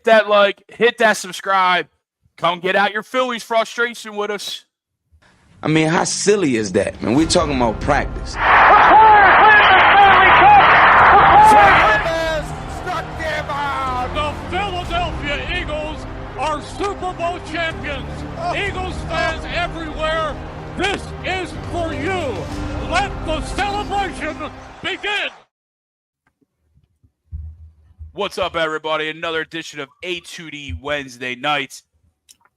hit that like, hit that subscribe. Come get out your Phillies frustration with us. I mean, how silly is that, man? We're talking about practice. The Philadelphia Eagles are Super Bowl champions. Eagles fans everywhere, this is for you. Let the celebration begin. What's up, everybody? Another edition of A2D Wednesday nights.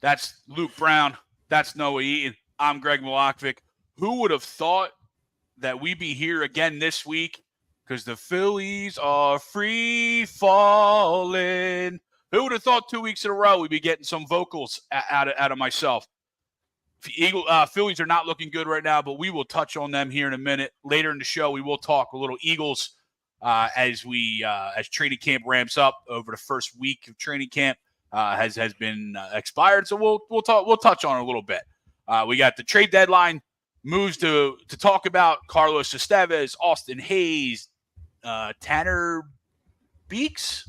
That's Luke Brown. That's Noah Eaton. I'm Greg Milokovic. Who would have thought that we'd be here again this week? Because the Phillies are free falling. Who would have thought 2 weeks in a row we'd be getting some vocals out of myself? Phillies are not looking good right now, but we will touch on them here in a minute. Later in the show, we will talk a little Eagles as training camp ramps up over the first week of training camp has been expired. So we'll touch on it a little bit. We got the trade deadline moves to talk about. Carlos Estevez, Austin Hayes, Tanner Beeks,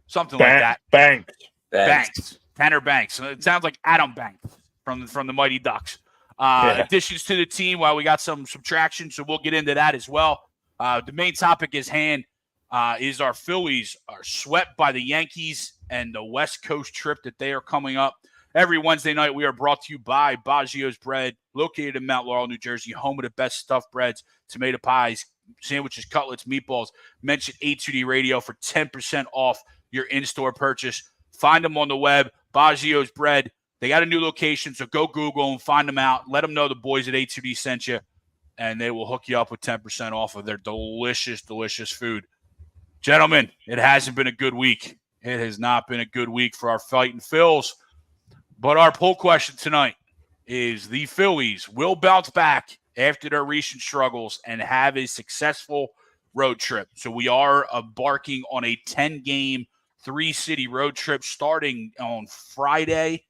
something like that. Banks. Tanner Banks. It sounds like Adam Banks from the Mighty Ducks. Additions to the team. While we got some subtraction, so we'll get into that as well. The main topic is our Phillies are swept by the Yankees and the West Coast trip that they are coming up. Every Wednesday night, we are brought to you by Baggio's Bread, located in Mount Laurel, New Jersey, home of the best stuffed breads, tomato pies, sandwiches, cutlets, meatballs. Mention A2D Radio for 10% off your in-store purchase. Find them on the web, Baggio's Bread. They got a new location, so go Google them, find them out. Let them know the boys at A2D sent you, and they will hook you up with 10% off of their delicious, delicious food. Gentlemen, it hasn't been a good week. It has not been a good week for our fighting Phils. But our poll question tonight is the Phillies will bounce back after their recent struggles and have a successful road trip. So we are embarking on a 10-game, 3-city road trip starting on Friday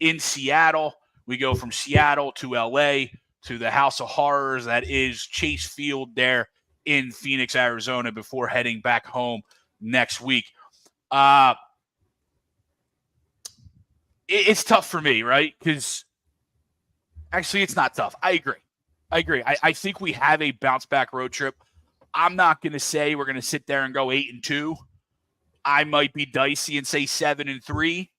in Seattle. We go from Seattle to L.A. to the House of Horrors that is Chase Field there in Phoenix, Arizona, before heading back home next week. It's tough for me, right? Because actually it's not tough. I agree. I think we have a bounce-back road trip. I'm not going to say we're going to sit there and go 8-2. I might be dicey and say 7-3.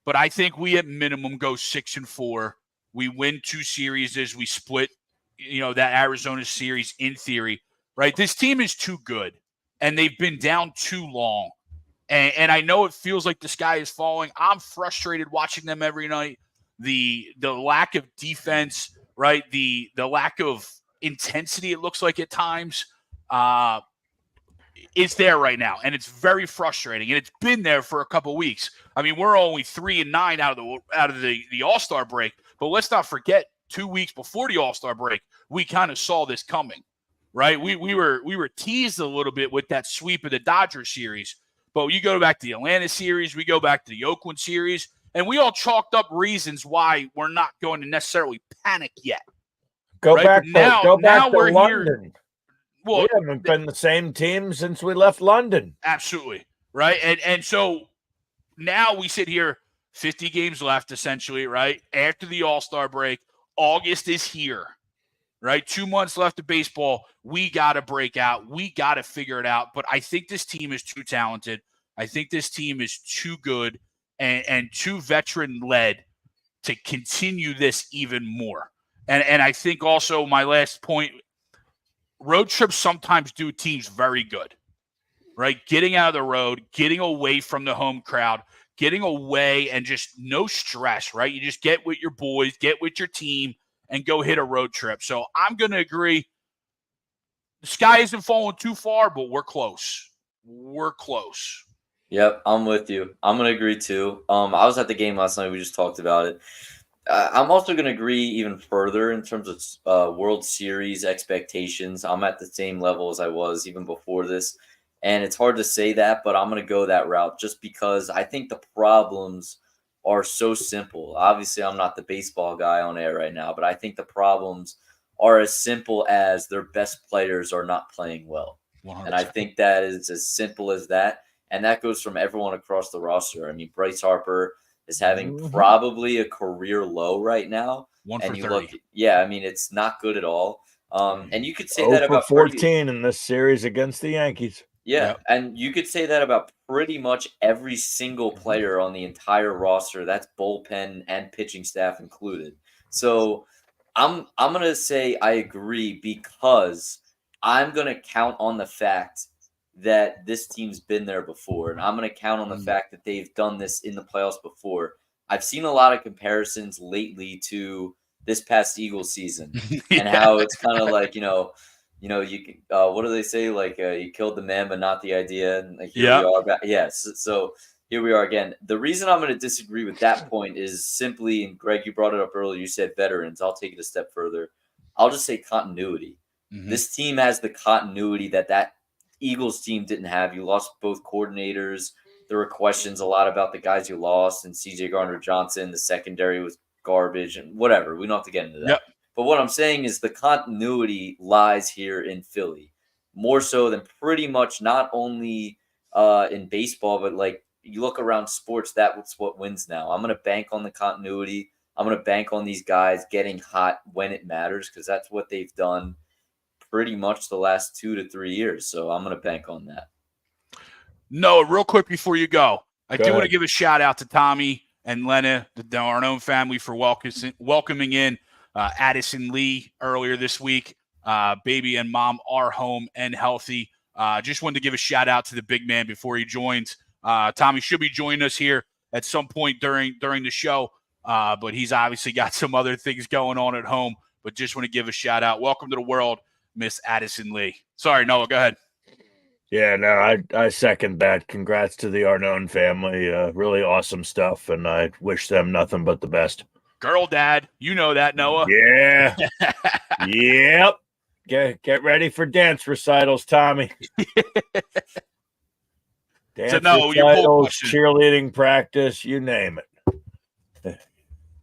But I think we at minimum go 6-4. We win 2 series as we split, that Arizona series in theory, right? This team is too good, and they've been down too long. And I know it feels like the sky is falling. I'm frustrated watching them every night. The lack of defense, right? The lack of intensity, it looks like at times, is there right now, and it's very frustrating. And it's been there for a couple weeks. I mean, we're only 3-9 out of the All-Star break, but let's not forget 2 weeks before the All-Star break, we kind of saw this coming, right? We were teased a little bit with that sweep of the Dodgers series. But you go back to the Atlanta series, we go back to the Oakland series, and we all chalked up reasons why we're not going to necessarily panic yet. Go back to we're London. Here. Well, we haven't been the same team since we left London. Absolutely, right? And so now we sit here, 50 games left essentially, right? After the All-Star break, August is here. Right? 2 months left of baseball. We got to break out. We got to figure it out. But I think this team is too talented. I think this team is too good and too veteran-led to continue this even more. And I think also my last point, road trips sometimes do teams very good. Right? Getting out of the road, getting away from the home crowd, getting away and just no stress, right? You just get with your boys, get with your team, and go hit a road trip. So I'm going to agree. The sky isn't falling too far, but we're close. We're close. Yep, I'm with you. I'm going to agree too. I was at the game last night. We just talked about it. I'm also going to agree even further in terms of World Series expectations. I'm at the same level as I was even before this. And it's hard to say that, but I'm going to go that route just because I think the problems are so simple. Obviously, I'm not the baseball guy on air right now, but I think the problems are as simple as their best players are not playing well. 100%. And I think that is as simple as that. and that goes from everyone across the roster. I mean, Bryce Harper is having Mhm. probably a career low right now. 1 And for you 30. look, I mean, it's not good at all. And you could say 0 that for about pretty, 14 in this series against the Yankees. yeah, and you could say that about pretty much every single player on the entire roster. That's bullpen and pitching staff included. So I'm gonna say I agree because I'm gonna count on the fact that this team's been there before, and I'm gonna count on the fact that they've done this in the playoffs before. I've seen a lot of comparisons lately to this past Eagles season and how it's kind of like you can, what do they say? Like you killed the man, but not the idea. And like, here we are back. Yes. So here we are again. The reason I'm going to disagree with that point is simply, and Greg, you brought it up earlier. You said veterans. I'll take it a step further. I'll just say continuity. This team has the continuity that Eagles team didn't have. You lost both coordinators. There were questions a lot about the guys you lost, and C.J. Gardner-Johnson. The secondary was garbage and whatever. We don't have to get into that. Yep. But what I'm saying is the continuity lies here in Philly, more so than pretty much not only in baseball, but like you look around sports, that's what wins now. I'm going to bank on the continuity. I'm going to bank on these guys getting hot when it matters because that's what they've done pretty much the last 2 to 3 years. So I'm going to bank on that. Noah, real quick before you go, I Go do want to ahead. give a shout out to Tommy and Lena, our own family, for welcoming in Addison Lee earlier this week. Baby and mom are home and healthy. Just wanted to give a shout out to the big man before he joins. Tommy should be joining us here at some point during the show, but he's obviously got some other things going on at home. But just want to give a shout out. Welcome to the world, Miss Addison Lee. Sorry, Noah, go ahead. Yeah, no, I second that. Congrats to the Arnone family. Really awesome stuff, and I wish them nothing but the best. Girl dad, you know that, Noah. Yeah. Yep. Get ready for dance recitals, Tommy. Dance Noah, your poll recitals, question. cheerleading practice, you name it.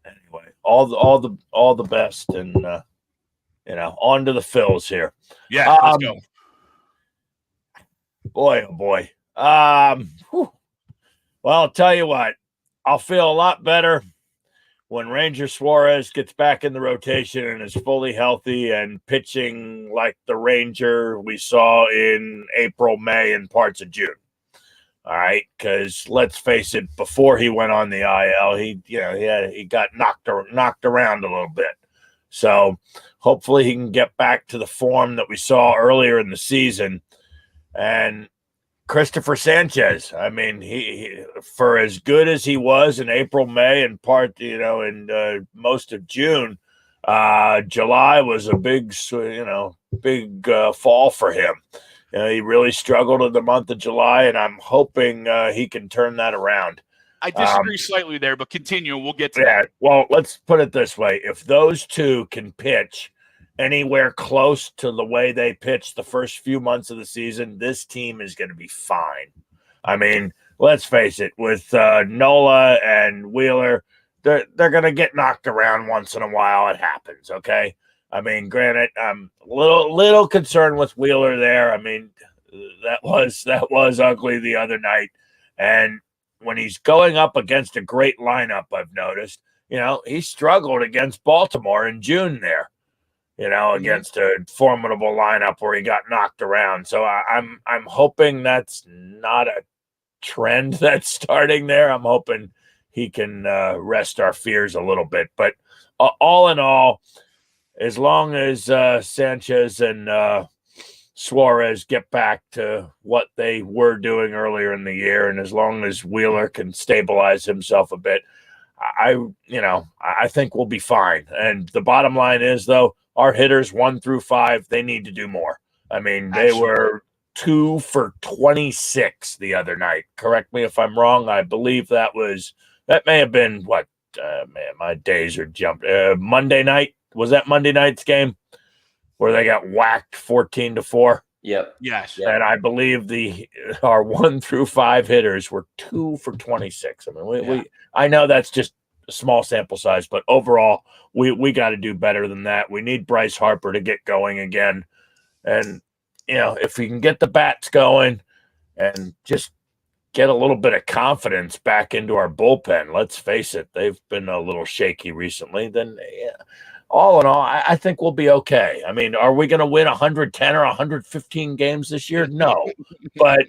Anyway, all the best, and on to the Phils here. Yeah, let's go. Boy, oh boy. Well, I'll tell you what. I'll feel a lot better when Ranger Suarez gets back in the rotation and is fully healthy and pitching like the Ranger we saw in April, May, and parts of June. All right, because let's face it, before he went on the IL, he got knocked around a little bit. So hopefully he can get back to the form that we saw earlier in the season. And Christopher Sanchez, I mean, he for as good as he was in April, May, and and most of June, July was a big fall for him. He really struggled in the month of July, and I'm hoping he can turn that around. I disagree slightly there, but continue. We'll get to that. Well, let's put it this way. If those two can pitch anywhere close to the way they pitched the first few months of the season, this team is going to be fine. I mean, let's face it, with Nola and Wheeler, they're going to get knocked around once in a while. It happens, okay? I mean, granted, I'm a little concerned with Wheeler there. I mean, that was ugly the other night. And when he's going up against a great lineup, I've noticed, he struggled against Baltimore in June there. Against a formidable lineup where he got knocked around. So I'm hoping that's not a trend that's starting there. I'm hoping he can rest our fears a little bit. But all in all, as long as Sanchez and Suarez get back to what they were doing earlier in the year, and as long as Wheeler can stabilize himself a bit, I think we'll be fine. And the bottom line is, though, our hitters 1 through 5, they need to do more. I mean, they were 2 for 26 the other night. Correct me if I'm wrong. I believe that may have been what? Man, my days are jumped. Monday night, was that Monday night's game where they got whacked 14-4? Yep. Yes. Yep. And I believe our 1 through 5 hitters were 2 for 26. I mean, I know that's just a small sample size, but overall, we got to do better than that. We need Bryce Harper to get going again. And, if we can get the bats going and just get a little bit of confidence back into our bullpen. Let's face it, they've been a little shaky recently. Then, all in all, I think we'll be okay. I mean, are we going to win 110 or 115 games this year? No, but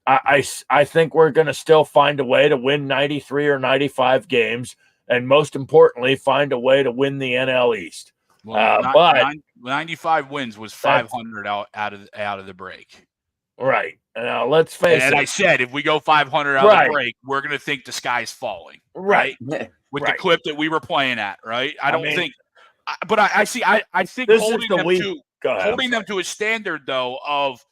I think we're going to still find a way to win 93 or 95 games, and most importantly, find a way to win the NL East. Well, but 95 wins was 500 out of the break. Right. Now, let's face it. And I said, if we go 500 out of the break, we're going to think the sky's falling. Right. With the clip that we were playing at, right? I think holding them to a standard, though, of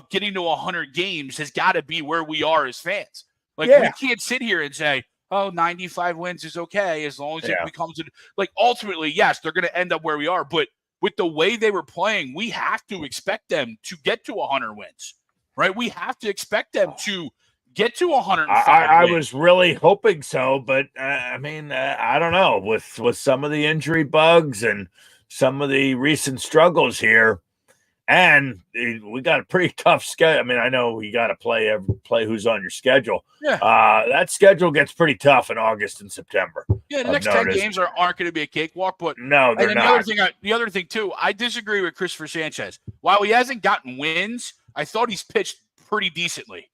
getting to 100 games has got to be where we are as fans. Like, we can't sit here and say, 95 wins is okay as long as it becomes ultimately, yes, they're going to end up where we are. But with the way they were playing, we have to expect them to get to 100 wins, right? We have to expect them to get to 105 I wins. was really hoping so, but I mean, I don't know. With some of the injury bugs and some of the recent struggles here, and we got a pretty tough schedule. I mean, I know you got to play who's on your schedule. Yeah. That schedule gets pretty tough in August and September. Yeah, the next 10 games aren't going to be a cakewalk, but no, they're not. The other thing too, I disagree with Christopher Sanchez. While he hasn't gotten wins, I thought he's pitched pretty decently.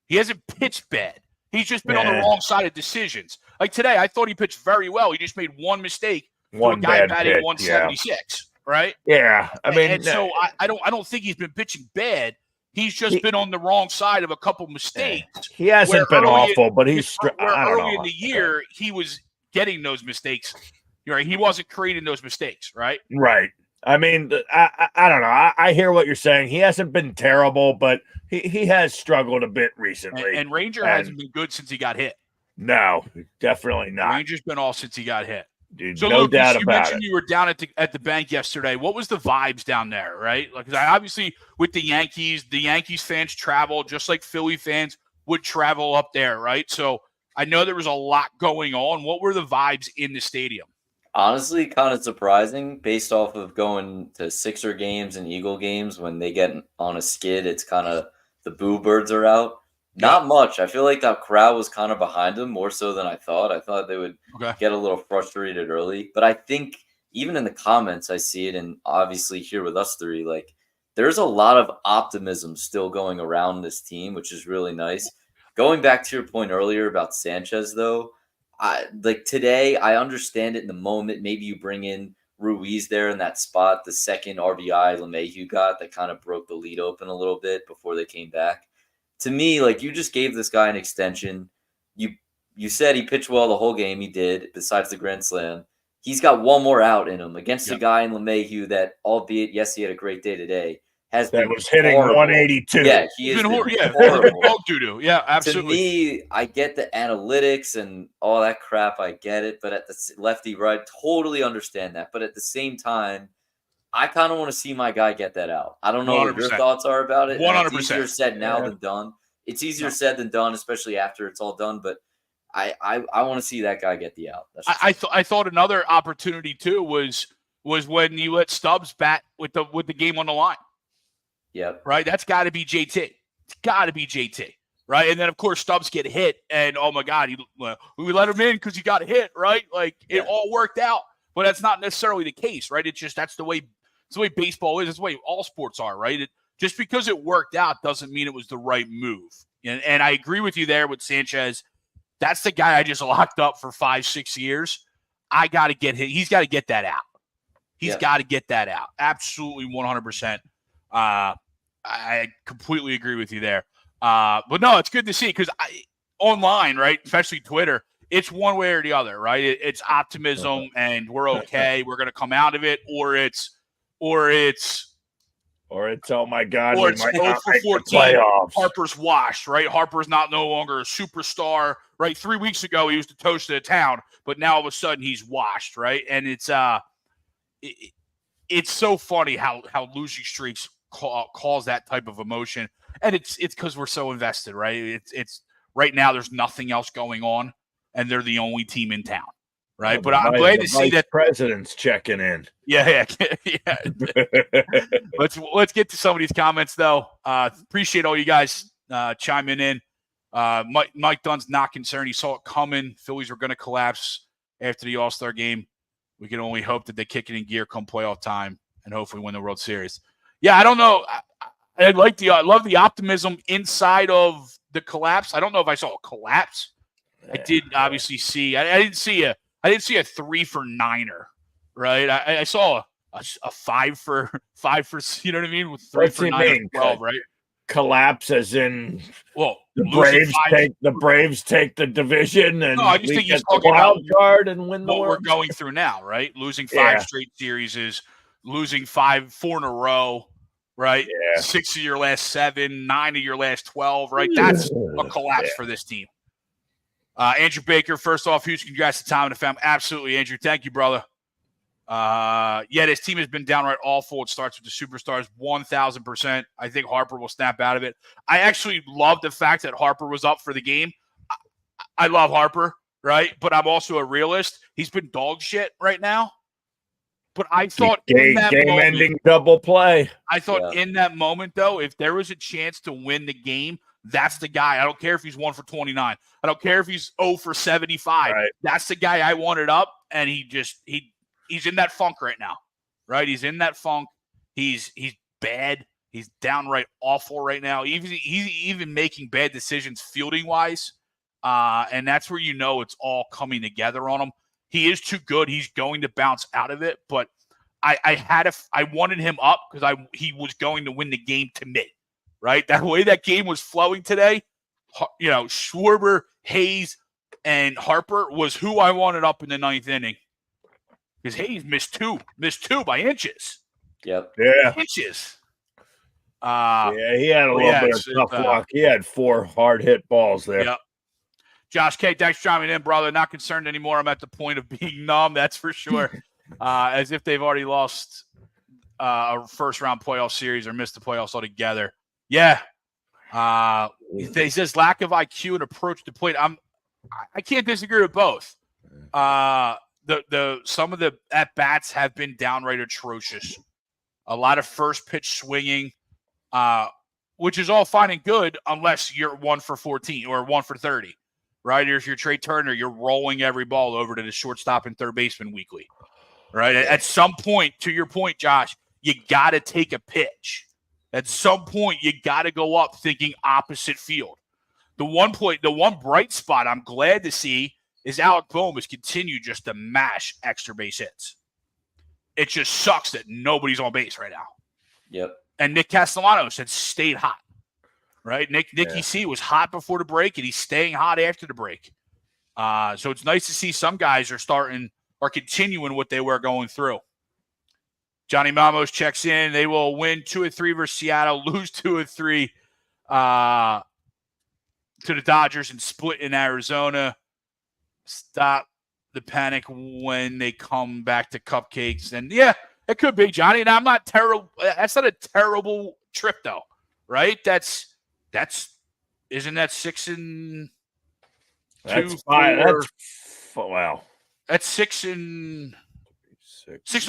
He hasn't pitched bad. He's just been on the wrong side of decisions. Like today, I thought he pitched very well. He just made one mistake. One guy batting 176. Right? Yeah. I mean, and so I don't think he's been pitching bad. He's just been on the wrong side of a couple mistakes. He hasn't been awful, but he's early in the year he was getting those mistakes. Right? He wasn't creating those mistakes, right? Right. I mean, I don't know. I hear what you're saying. He hasn't been terrible, but he has struggled a bit recently. And Ranger hasn't been good since he got hit. No, definitely not. Ranger's been off since he got hit. Dude, so no Luke, doubt you about mentioned it. You were down at the bank yesterday. What was the vibes down there, right? Like, obviously with the Yankees fans travel just like Philly fans would travel up there, right? So I know there was a lot going on. What were the vibes in the stadium? Honestly, kind of surprising based off of going to Sixer games and Eagle games. When they get on a skid, it's kind of the boo birds are out. Not much. I feel like that crowd was kind of behind them more so than I thought. I thought they would get a little frustrated early. But I think even in the comments, I see it, and obviously here with us three, like there's a lot of optimism still going around this team, which is really nice. Going back to your point earlier about Sanchez, though, today, I understand it in the moment. Maybe you bring in Ruiz there in that spot, the second RBI LeMahieu got that kind of broke the lead open a little bit before they came back. To me, like, you just gave this guy an extension. You said he pitched well the whole game. He did, besides the grand slam. He's got one more out in him against a guy in LeMahieu that, albeit, yes, he had a great day today, was hitting horrible. 182. Yeah, he's been horrible. Yeah, absolutely. To me, I get the analytics and all that crap. I get it. But at the lefty, right, totally understand that. But at the same time, I kind of want to see my guy get that out. I don't know 100%. What your thoughts are about it. 100%. It's easier said now than done. It's easier said than done, especially after it's all done. But I want to see that guy get the out. I thought another opportunity too was when you let Stubbs bat with the game on the line. Yep. Right. That's got to be JT. It's got to be JT. Right. And then of course Stubbs get hit, and oh my God, we let him in because he got hit. Right. Like it all worked out, but that's not necessarily the case. Right. It's just that's the way baseball is. It's the way all sports are. Right. Just because it worked out doesn't mean it was the right move. And I agree with you there with Sanchez. That's the guy I just locked up for 5-6 years. I got to get him. He's got to get that out. He's got to get that out. Absolutely 100%. I completely agree with you there. But no, it's good to see because online, right, especially Twitter, it's one way or the other, right? It's optimism and we're okay. We're going to come out of it, or it's oh my God, or it's 0 for 14. Harper's washed, right? Harper's no longer a superstar, right? 3 weeks ago he was the toast of the town, but now all of a sudden he's washed, right? And it's so funny how losing streaks cause that type of emotion, and it's because we're so invested, right? It's right now there's nothing else going on, and they're the only team in town. Right, but I'm glad to see that president's checking in. Yeah. Let's get to some of these comments though. Appreciate all you guys chiming in. Mike Dunn's not concerned. He saw it coming. Phillies were going to collapse after the All-Star game. We can only hope that they kick it in gear come playoff time and hopefully win the World Series. Yeah, I don't know. I love the optimism inside of the collapse. I don't know if I saw a collapse. I did obviously see. I didn't see a 3-for-9er, right? I saw a 5 for you know what I mean, with 3 for 9 or 12, right? Collapse as in the Braves take the division and I just think he's the wild card and win the what World we're going through now, right? Losing 5 straight series, losing 4 in a row, right? Yeah. 6 of your last 7, 9 of your last 12, right? That's a collapse for this team. Andrew Baker, first off, huge congrats to Tom and the family. Absolutely, Andrew. Thank you, brother. This team has been downright awful. It starts with the superstars, 1,000%. I think Harper will snap out of it. I actually love the fact that Harper was up for the game. I love Harper, right? But I'm also a realist. He's been dog shit right now. But I thought game-ending double play. I thought in that moment, though, if there was a chance to win the game, that's the guy. I don't care if he's 1 for 29. I don't care if he's 0 for 75. Right. That's the guy I wanted up, and he's in that funk right now, right? He's in that funk. He's bad. He's downright awful right now. He's even making bad decisions fielding wise, and that's where it's all coming together on him. He is too good. He's going to bounce out of it, but I wanted him up because he was going to win the game to me, right? That way that game was flowing today. Schwarber, Hayes, and Harper was who I wanted up in the 9th inning. Because Hayes missed two by inches. Yep. Yeah. Inches. He had a little bit of tough luck. He had 4 hard hit balls there. Yep. Josh K, thanks for chiming in, brother. Not concerned anymore. I'm at the point of being numb, that's for sure. As if they've already lost a first-round playoff series or missed the playoffs altogether. Yeah. He says lack of IQ and approach to plate. I can't disagree with both. Some of the at-bats have been downright atrocious. A lot of first pitch swinging, which is all fine and good unless you're 1 for 14 or 1 for 30, right? Or if you're Trey Turner, you're rolling every ball over to the shortstop and third baseman weekly, right? At some point, to your point, Josh, you got to take a pitch. At some point, you got to go up thinking opposite field. The one bright spot I'm glad to see is Alec Boehm has continued just to mash extra base hits. It just sucks that nobody's on base right now. Yep. And Nick Castellanos had stayed hot, right? Nicky C was hot before the break, and he's staying hot after the break. So it's nice to see some guys are continuing what they were going through. Johnny Mamos checks in. They will win 2 of 3 versus Seattle, lose 2 of 3 to the Dodgers, and split in Arizona. Stop the panic when they come back to cupcakes. And it could be, Johnny. And I'm not terrible. That's not a terrible trip, though, right? Isn't that 6 and 2? That's 5. That's 6 and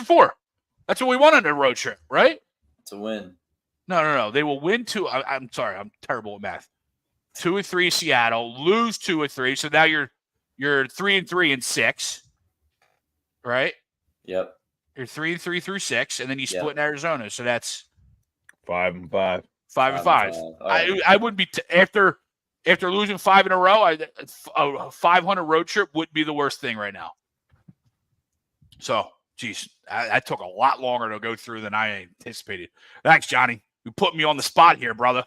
4. That's what we want on a road trip, right? It's a win. No. They will win 2. I'm sorry. I'm terrible at math. 2 of 3 Seattle, lose 2 of 3. So now you're 3 and 3 and 6, right? Yep. You're 3 and 3 through 6, and then you split in Arizona. So that's 5 and 5. 5 and 5. I wouldn't be after losing 5 in a row. A 500 road trip wouldn't be the worst thing right now. So, geez, that took a lot longer to go through than I anticipated. Thanks, Johnny. You put me on the spot here, brother.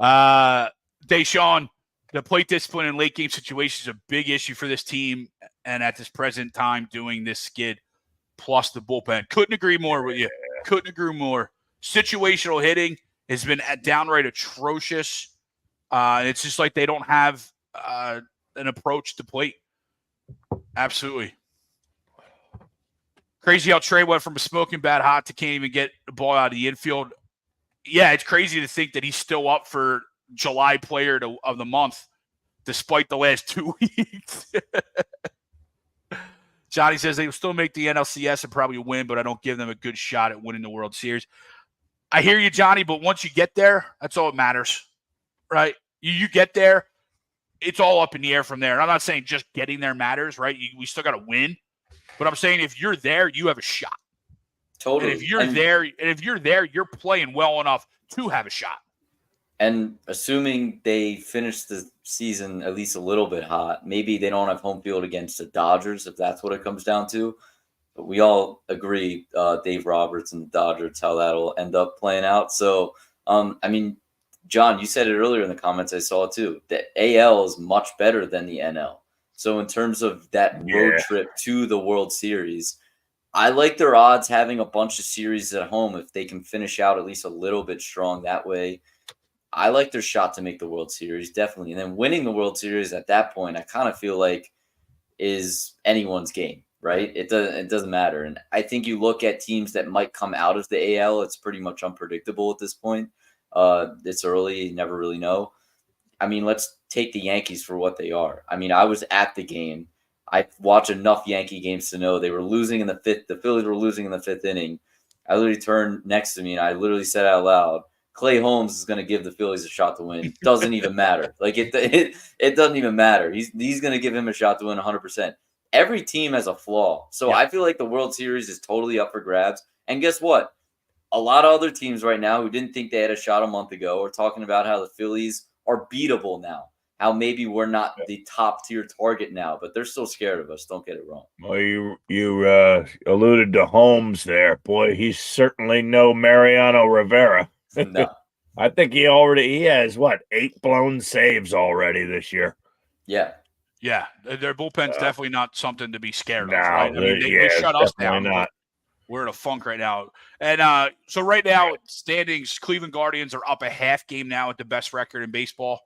Deshaun, the plate discipline in late game situations is a big issue for this team, and at this present time, doing this skid plus the bullpen. Couldn't agree more with you. Couldn't agree more. Situational hitting has been downright atrocious. It's just like they don't have an approach to plate. Absolutely. Crazy how Trey went from a smoking bad hot to can't even get the ball out of the infield. Yeah, it's crazy to think that he's still up for July player of the month, despite the last 2 weeks. Johnny says they will still make the NLCS and probably win, but I don't give them a good shot at winning the World Series. I hear you, Johnny, but once you get there, that's all that matters. right? You get there, it's all up in the air from there. And I'm not saying just getting there matters, right? We still got to win. But I'm saying if you're there, you have a shot. Totally. And if you're there, you're playing well enough to have a shot. And assuming they finish the season at least a little bit hot, maybe they don't have home field against the Dodgers, if that's what it comes down to. But we all agree, Dave Roberts and the Dodgers, how that'll end up playing out. So, I mean, John, you said it earlier in the comments. I saw it too. The AL is much better than the NL. So in terms of that road trip to the World Series, I like their odds having a bunch of series at home if they can finish out at least a little bit strong that way. I like their shot to make the World Series, definitely. And then winning the World Series at that point, I kind of feel like is anyone's game, right? It doesn't matter. And I think you look at teams that might come out of the AL, it's pretty much unpredictable at this point. It's early, you never really know. I mean, let's take the Yankees for what they are. I mean, I was at the game. I watched enough Yankee games to know they were losing in the fifth. The Phillies were losing in the fifth inning. I literally turned next to me and I literally said out loud, Clay Holmes is going to give the Phillies a shot to win. Doesn't even matter. Like it doesn't even matter. He's going to give him a shot to win 100%. Every team has a flaw. So I feel like the World Series is totally up for grabs. And guess what? A lot of other teams right now who didn't think they had a shot a month ago are talking about how the Phillies are beatable now. How maybe we're not the top tier target now, but they're still scared of us. Don't get it wrong. Well, you alluded to Holmes there. Boy, he's certainly no Mariano Rivera. No. I think he has, 8 blown saves already this year. Yeah. Yeah, their bullpen's definitely not something to be scared of, No, right? I mean, they shut us down. Not. We're in a funk right now. And so right now, standings, Cleveland Guardians are up a half game now at the best record in baseball,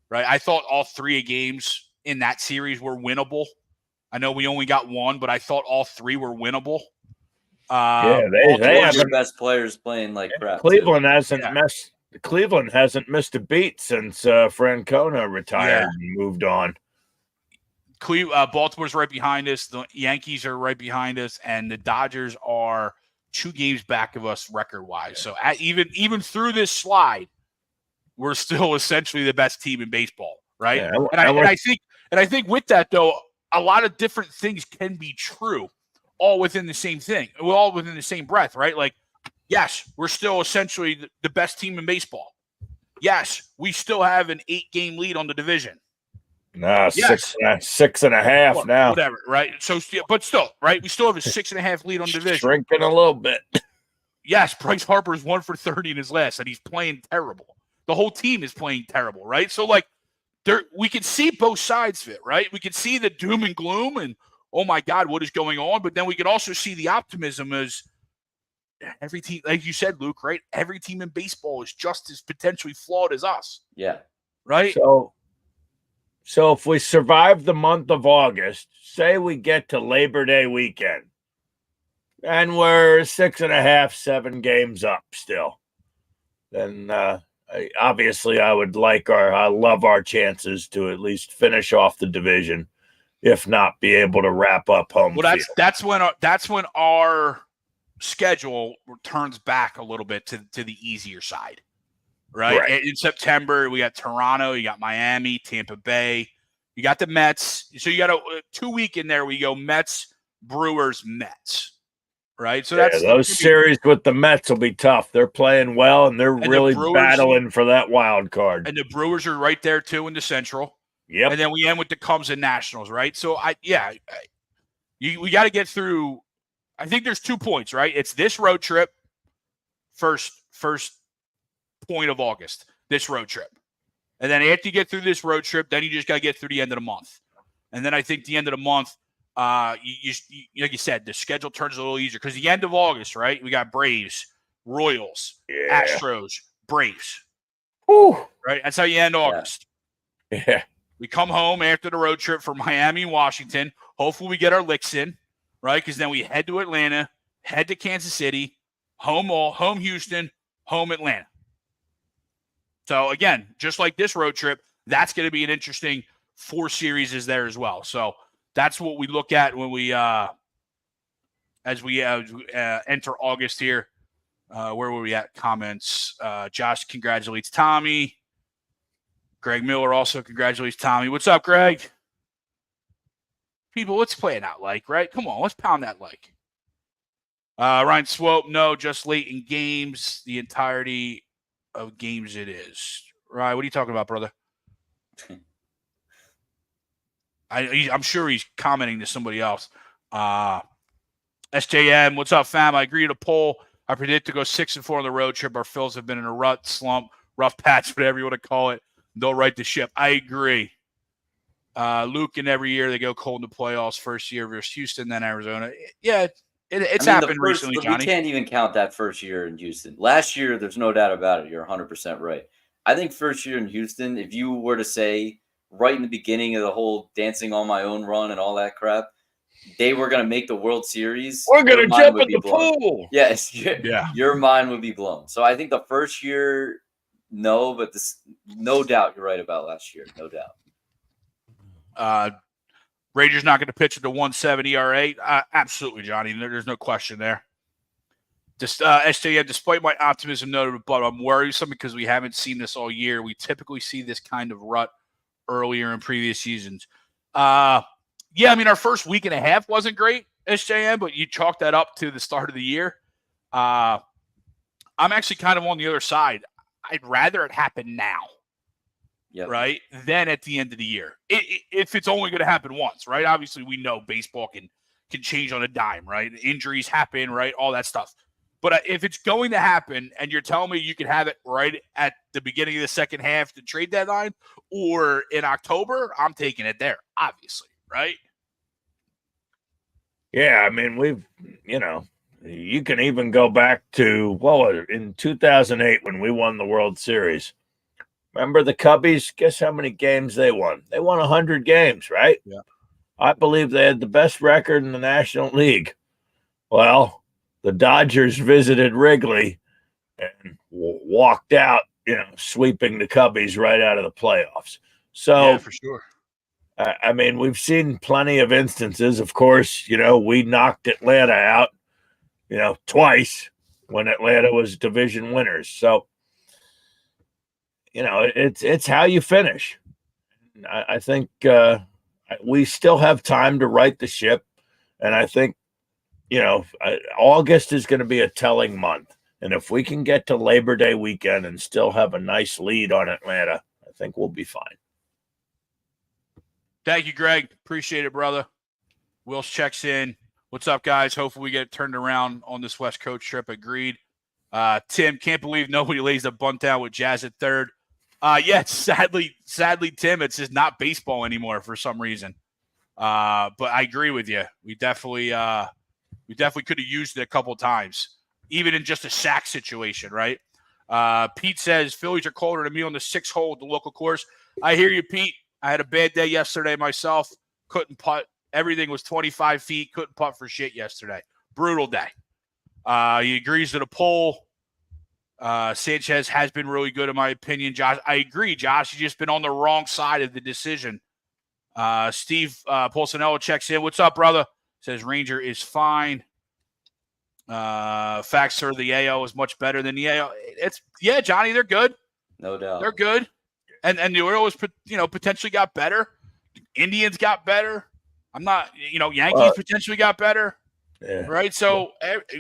right? I thought all 3 games in that series were winnable. I know we only got 1, but I thought all 3 were winnable. They have their best players playing like crap. Cleveland hasn't missed a beat since Francona retired and moved on. Baltimore's right behind us. The Yankees are right behind us, and the Dodgers are 2 games back of us record-wise. So even through this slide, we're still essentially the best team in baseball, right? Yeah, I think with that though, a lot of different things can be true, all within the same thing. We're all within the same breath, right? Like, yes, we're still essentially the best team in baseball. Yes, we still have an 8-game lead on the division. No, yes. 6.5 now. Whatever, right? So, but still, right? We still have a 6.5 lead on division. Shrinking a little bit. Yes, Bryce Harper is 1 for 30 in his last, and he's playing terrible. The whole team is playing terrible, right? So, like, we can see both sides of it, right? We can see the doom and gloom and, oh, my God, what is going on? But then we can also see the optimism as every team, like you said, Luke, right? Every team in baseball is just as potentially flawed as us. Yeah. Right? So if we survive the month of August, say we get to Labor Day weekend, and we're 6.5, 7 games up still, then obviously I love our chances to at least finish off the division, if not be able to wrap up home. Well, that's when our schedule turns back a little bit to the easier side. Right? In September, we got Toronto, you got Miami, Tampa Bay, you got the Mets. So you got a 2 week in there. We go Mets, Brewers, Mets. Right? So those series with the Mets will be tough. They're playing well, and they're really battling for that wild card. And the Brewers are right there too in the Central. Yep. And then we end with the Cubs and Nationals, right? So we got to get through. I think there's 2 points, right? It's this road trip, first point of August, this road trip. And then after you get through this road trip, then you just got to get through the end of the month. And then I think the end of the month, you like you said, the schedule turns a little easier because the end of August, right? We got Braves, Royals, Astros, Braves. Whew. Right? That's how you end August. Yeah. We come home after the road trip from Miami and Washington. Hopefully we get our licks in, right? Because then we head to Atlanta, head to Kansas City, home Houston, home Atlanta. So, again, just like this road trip, that's going to be an interesting 4 series is there as well. So, that's what we look at when we as we enter August here. Where were we at? Comments. Josh congratulates Tommy. Greg Miller also congratulates Tommy. What's up, Greg? People, let's play it out like, right? Come on, let's pound that like. Ryan Swope, no, just late in games. The entirety of games it is. Ryan, what are you talking about, brother? I'm sure he's commenting to somebody else. SJM, what's up, fam? I agree to poll. I predict to go 6-4 on the road trip. Our Phils have been in a rut, slump, rough patch, whatever you want to call it. They'll right the ship. I agree. Luke, and every year they go cold in the playoffs. First year versus Houston, then Arizona. Yeah, it's happened recently, Johnny. We can't even count that first year in Houston. Last year, there's no doubt about it. You're 100% right. I think first year in Houston, if you were to say right in the beginning of the whole dancing on my own run and all that crap, they were going to make the World Series. We're going to jump in the pool. Yes, your mind would be blown. So I think the first year, no, but no doubt you're right about last year. No doubt. Rangers not going to pitch at the 1.7 ERA. Absolutely, Johnny. There's no question there. Just SJM, despite my optimism noted, but I'm worrisome because we haven't seen this all year. We typically see this kind of rut earlier in previous seasons. Yeah, I mean, our first week and a half wasn't great, SJM, but you chalk that up to the start of the year. I'm actually kind of on the other side. I'd rather it happen now, right, than at the end of the year. If it's only going to happen once, right? Obviously, we know baseball can change on a dime, right? Injuries happen, right? All that stuff. But if it's going to happen and you're telling me you can have it right at the beginning of the second half, the trade deadline, or in October, I'm taking it there, obviously, right? Yeah, I mean, you can even go back to, in 2008 when we won the World Series. Remember the Cubbies? Guess how many games they won? They won 100 games, right? Yeah. I believe they had the best record in the National League. Well, the Dodgers visited Wrigley and walked out, sweeping the Cubbies right out of the playoffs. So, yeah, for sure. I mean, we've seen plenty of instances. Of course, we knocked Atlanta out, twice when Atlanta was division winners. So, it's how you finish. I think we still have time to right the ship. And I think, August is going to be a telling month. And if we can get to Labor Day weekend and still have a nice lead on Atlanta, I think we'll be fine. Thank you, Greg. Appreciate it, brother. Wills checks in. What's up, guys? Hopefully we get turned around on this West Coast trip. Agreed. Tim, can't believe nobody lays a bunt down with Jazz at third. Yeah, sadly, Tim, it's just not baseball anymore for some reason. But I agree with you. We definitely could have used it a couple times, even in just a sack situation, right? Pete says Phillies are colder than me on the 6 hole at the local course. I hear you, Pete. I had a bad day yesterday myself. Couldn't putt. Everything was 25 feet. Couldn't putt for shit yesterday. Brutal day. He agrees to the poll. Sanchez has been really good in my opinion. Josh, I agree, Josh. He's just been on the wrong side of the decision. Steve Polsonello checks in. What's up, brother? Says Ranger is fine. Facts are the AL is much better than the AL. Johnny, they're good. No doubt. They're good. And the Orioles, potentially got better. Indians got better. I'm not, Yankees potentially got better. Yeah. Right? So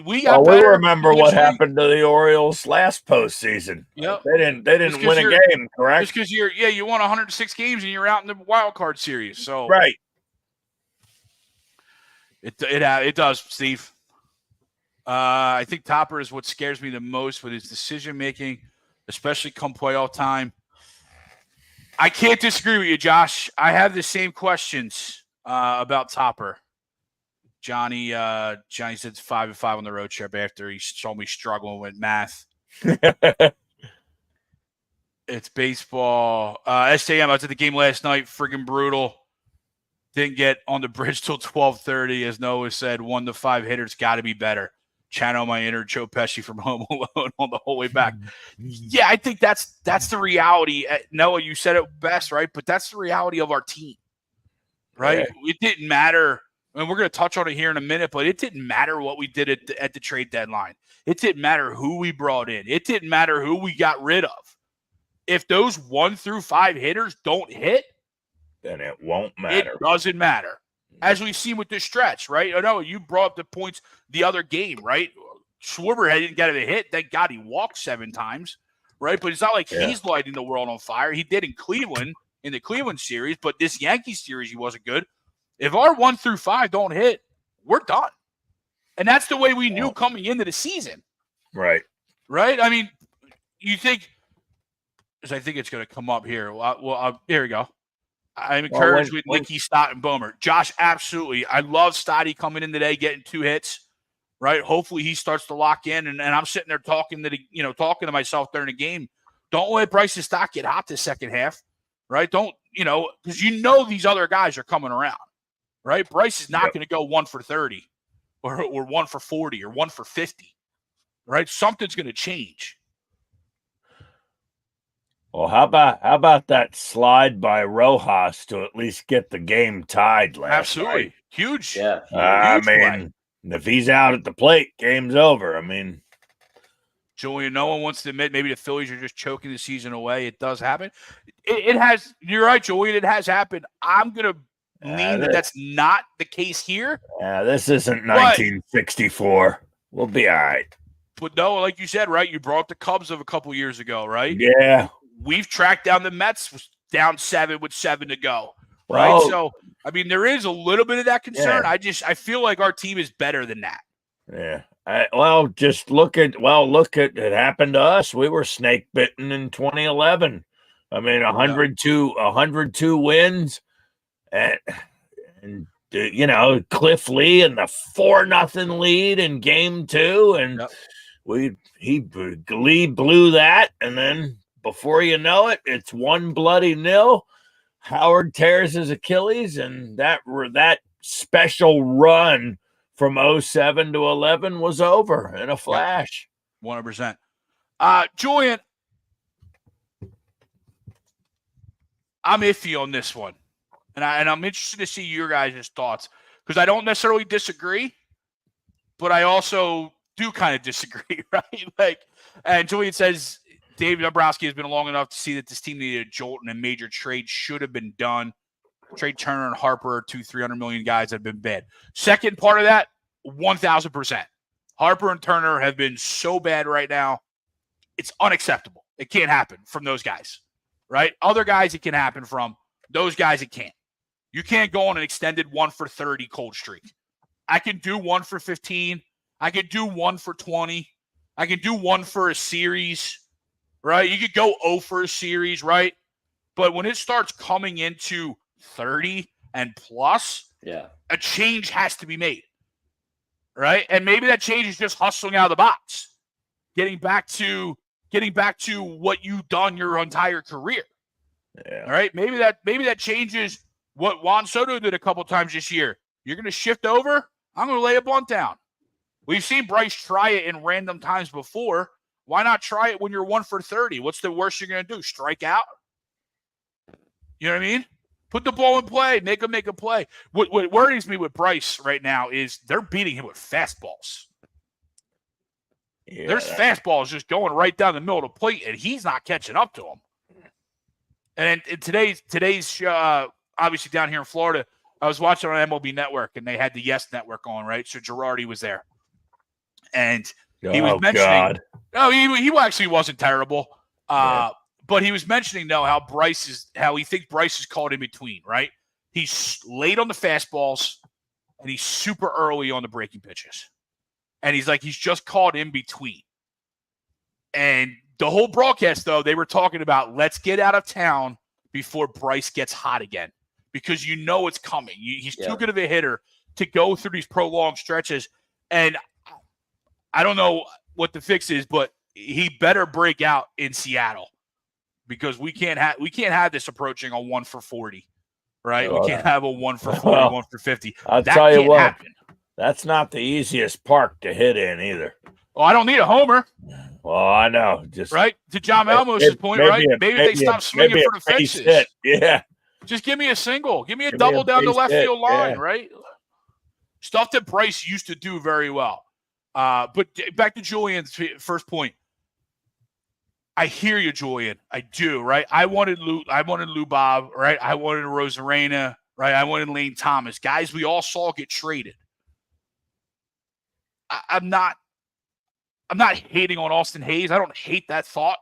we got better. We remember what happened to the Orioles last postseason. Yep. They didn't win a game, correct? Just because you won 106 games and you're out in the wild card series. So right. It does, Steve. I think Topper is what scares me the most with his decision making, especially come playoff time. I can't disagree with you, Josh. I have the same questions about Topper. Johnny said 5-5 on the road trip after he saw me struggling with math. It's baseball. SJM, I was at the game last night. Friggin' brutal. Didn't get on the bridge till 12:30. As Noah said, 1 to 5 hitters got to be better. Channel my inner Joe Pesci from Home Alone on the whole way back. Yeah, I think that's the reality. Noah, you said it best, right? But that's the reality of our team, right? Yeah. It didn't matter. And we're going to touch on it here in a minute, but it didn't matter what we did at the trade deadline. It didn't matter who we brought in. It didn't matter who we got rid of. if those 1 through 5 hitters don't hit, then it won't matter. It doesn't matter. As we've seen with this stretch, right? I know you brought up the points the other game, right? Schwarber didn't get a hit. Thank God he walked 7 times, right? But it's not like he's lighting the world on fire. He did in Cleveland, in the Cleveland series, but this Yankees series, he wasn't good. If our 1 through 5 don't hit, we're done. And that's the way we knew coming into the season. Right. Right? I mean, you think – I think it's going to come up here. Here we go. I'm encouraged with Nicky, Stott, and Bomer. Josh, absolutely. I love Stotty coming in today, getting 2 hits, right? Hopefully he starts to lock in. And I'm sitting there talking to myself during the game. Don't let Bryce and Stott get hot this second half, right? Don't, because these other guys are coming around, right? Bryce is not going to go 1 for 30 or 1 for 40 or 1 for 50, right? Something's going to change. Well, how about that slide by Rojas to at least get the game tied last Absolutely. night? Huge. Yeah. Huge play. If he's out at the plate, game's over. I mean, Julian, no one wants to admit maybe the Phillies are just choking the season away. It does happen. It has. You're right, Julian. It has happened. I'm going to lean that's not the case here. Yeah, this isn't 1964. We'll be all right. But no, like you said, right, you brought up the Cubs of a couple years ago, right? Yeah. We've tracked down the Mets down 7 with 7 to go, right? Oh. So, I mean, there is a little bit of that concern. Yeah. I feel like our team is better than that. Yeah. Just look at it happened to us. We were snake bitten in 2011. I mean, 102 wins, and Cliff Lee and the 4-0 lead in game 2, and Lee blew that, and then before you know it, it's 1-0. Howard tears his Achilles, and that special run from 07 to 11 was over in a flash. 100%. Julian, I'm iffy on this one, and I'm interested to see your guys' thoughts, because I don't necessarily disagree, but I also do kind of disagree, right? And Julian says David Dombrowski has been long enough to see that this team needed a jolt, and a major trade should have been done. Trade Turner and Harper, 200-300 million guys that have been bad. Second part of that, 1,000%. Harper and Turner have been so bad right now. It's unacceptable. It can't happen from those guys, right? Other guys it can happen from. Those guys it can't. You can't go on an extended 1 for 30 cold streak. I can do 1 for 15. I could do 1 for 20. I can do 1 for a series, right? You could go 0 for a series, right? But when it starts coming into 30 and plus, a change has to be made, right? And maybe that change is just hustling out of the box, getting back to what you've done your entire career. All right, maybe that changes what Juan Soto did a couple times this year. You're going to shift over. I'm going to lay a bunt down. We've seen Bryce try it in random times before. Why not try it when you're 1 for 30? What's the worst you're going to do? Strike out? You know what I mean? Put the ball in play. Make a play. What worries me with Bryce right now is they're beating him with fastballs. There's fastballs just going right down the middle of the plate, and he's not catching up to them. And in today's obviously down here in Florida, I was watching on MLB Network, and they had the Yes Network on, right? So Girardi was there. And he was mentioning – no, he actually wasn't terrible. But he was mentioning, though, how he thinks Bryce is caught in between, right? He's late on the fastballs, and he's super early on the breaking pitches. And he's just caught in between. And the whole broadcast, though, they were talking about let's get out of town before Bryce gets hot again, because it's coming. He's too good of a hitter to go through these prolonged stretches. And I don't know what the fix is, but he better break out in Seattle, because we can't have this approaching a 1 for 40, right? We can't have a 1 for 40, 1 for 50. I'll tell you what, happen. That's not the easiest park to hit in either. Well, I don't need a homer. Well, I know. Just right to John Malmos' point, right? Maybe they stop swinging for the fences. Hit. Yeah. Just give me a single. Give me a double down the left field line, right? Stuff that Bryce used to do very well. But back to Julian's first point. I hear you, Julian. I do, right? I wanted Lou Bob, right? I wanted Rosarena, right? I wanted Lane Thomas. Guys we all saw get traded. I'm not hating on Austin Hayes. I don't hate that thought,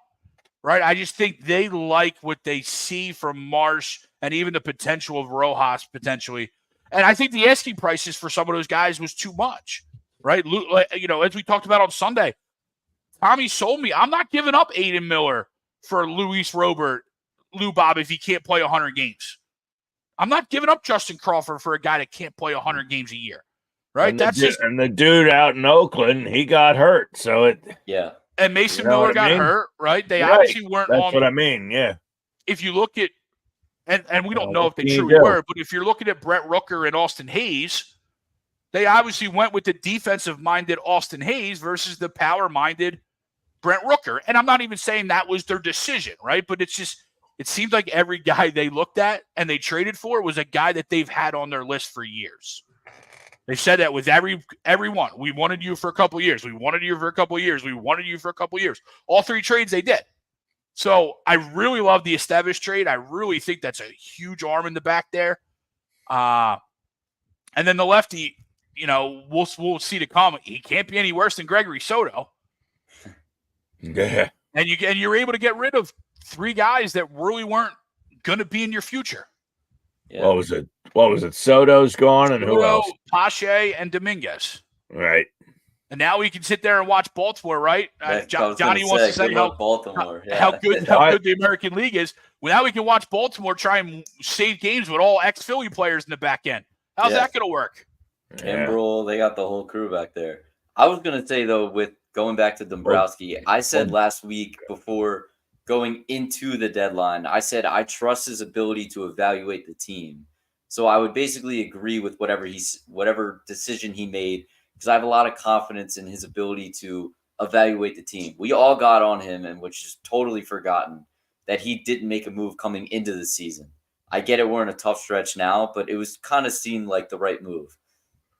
right? I just think they like what they see from Marsh and even the potential of Rojas potentially. And I think the asking prices for some of those guys was too much, right? You know, as we talked about on Sunday, Tommy sold me. I'm not giving up Aiden Miller for Luis Robert, Lou Bob, if he can't play 100 games. I'm not giving up Justin Crawford for a guy that can't play 100 games a year, right? And the dude out in Oakland, he got hurt. So and Mason Miller got hurt, right? They obviously weren't That's on. What I mean, yeah. If you look at, and we don't know if they truly were, but if you're looking at Brett Rooker and Austin Hayes, they obviously went with the defensive-minded Austin Hayes versus the power-minded Brent Rooker. And I'm not even saying that was their decision, right? But it's just, it seems like every guy they looked at and they traded for was a guy that they've had on their list for years. They said that with everyone. We wanted you for a couple of years. We wanted you for a couple of years. We wanted you for a couple of years. All three trades they did. So I really love the Esteves trade. I really think that's a huge arm in the back there. And then the lefty, you know, we'll see to come. He can't be any worse than Gregory Soto. Yeah. And you're able to get rid of three guys that really weren't going to be in your future. Yeah. What was it? Soto's gone, and who else? Pache and Dominguez. Right. And now we can sit there and watch Baltimore, right? Johnny wants to say Baltimore. How good the American League is. Well, now we can watch Baltimore try and save games with all ex-Philly players in the back end. How's that going to work? Kimbrel, they got the whole crew back there. I was going to say, though, with going back to Dombrowski, I said last week before going into the deadline, I said I trust his ability to evaluate the team. So I would basically agree with whatever decision he made, because I have a lot of confidence in his ability to evaluate the team. We all got on him, and which is totally forgotten, that he didn't make a move coming into the season. I get it, we're in a tough stretch now, but it was kind of seemed like the right move.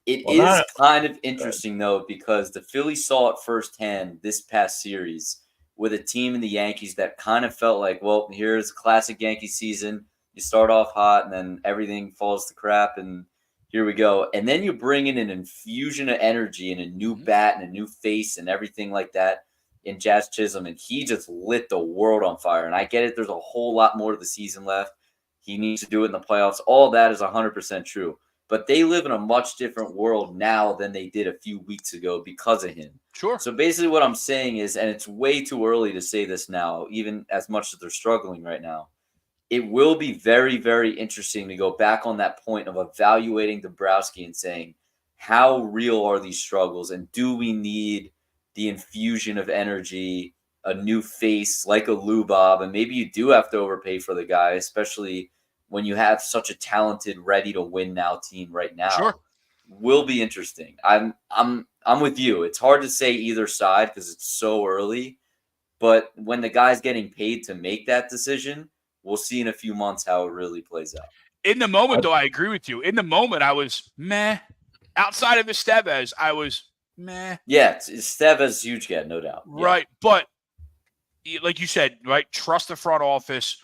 It is kind of interesting, though, because the Phillies saw it firsthand this past series with a team in the Yankees that kind of felt like, well, here's a classic Yankee season. You start off hot, and then everything falls to crap, and here we go. And then you bring in an infusion of energy and a new bat and a new face and everything like that in Jazz Chisholm, and he just lit the world on fire. And I get it. There's a whole lot more of the season left. He needs to do it in the playoffs. All that is 100% true. But they live in a much different world now than they did a few weeks ago because of him. Sure. So basically what I'm saying is, and it's way too early to say this now, even as much as they're struggling right now, it will be very, very interesting to go back on that point of evaluating Dombrowski and saying, how real are these struggles? And do we need the infusion of energy, a new face like a Lou Bob? And maybe you do have to overpay for the guy, especially when you have such a talented, ready to win now team right now. Sure. Will be interesting. I'm with you. It's hard to say either side because it's so early. But when the guy's getting paid to make that decision, we'll see in a few months how it really plays out. In the moment, though, I agree with you. In the moment, I was meh. Outside of Esteves, I was meh. Yeah, Esteves huge get, no doubt. Right, but like you said, right, trust the front office.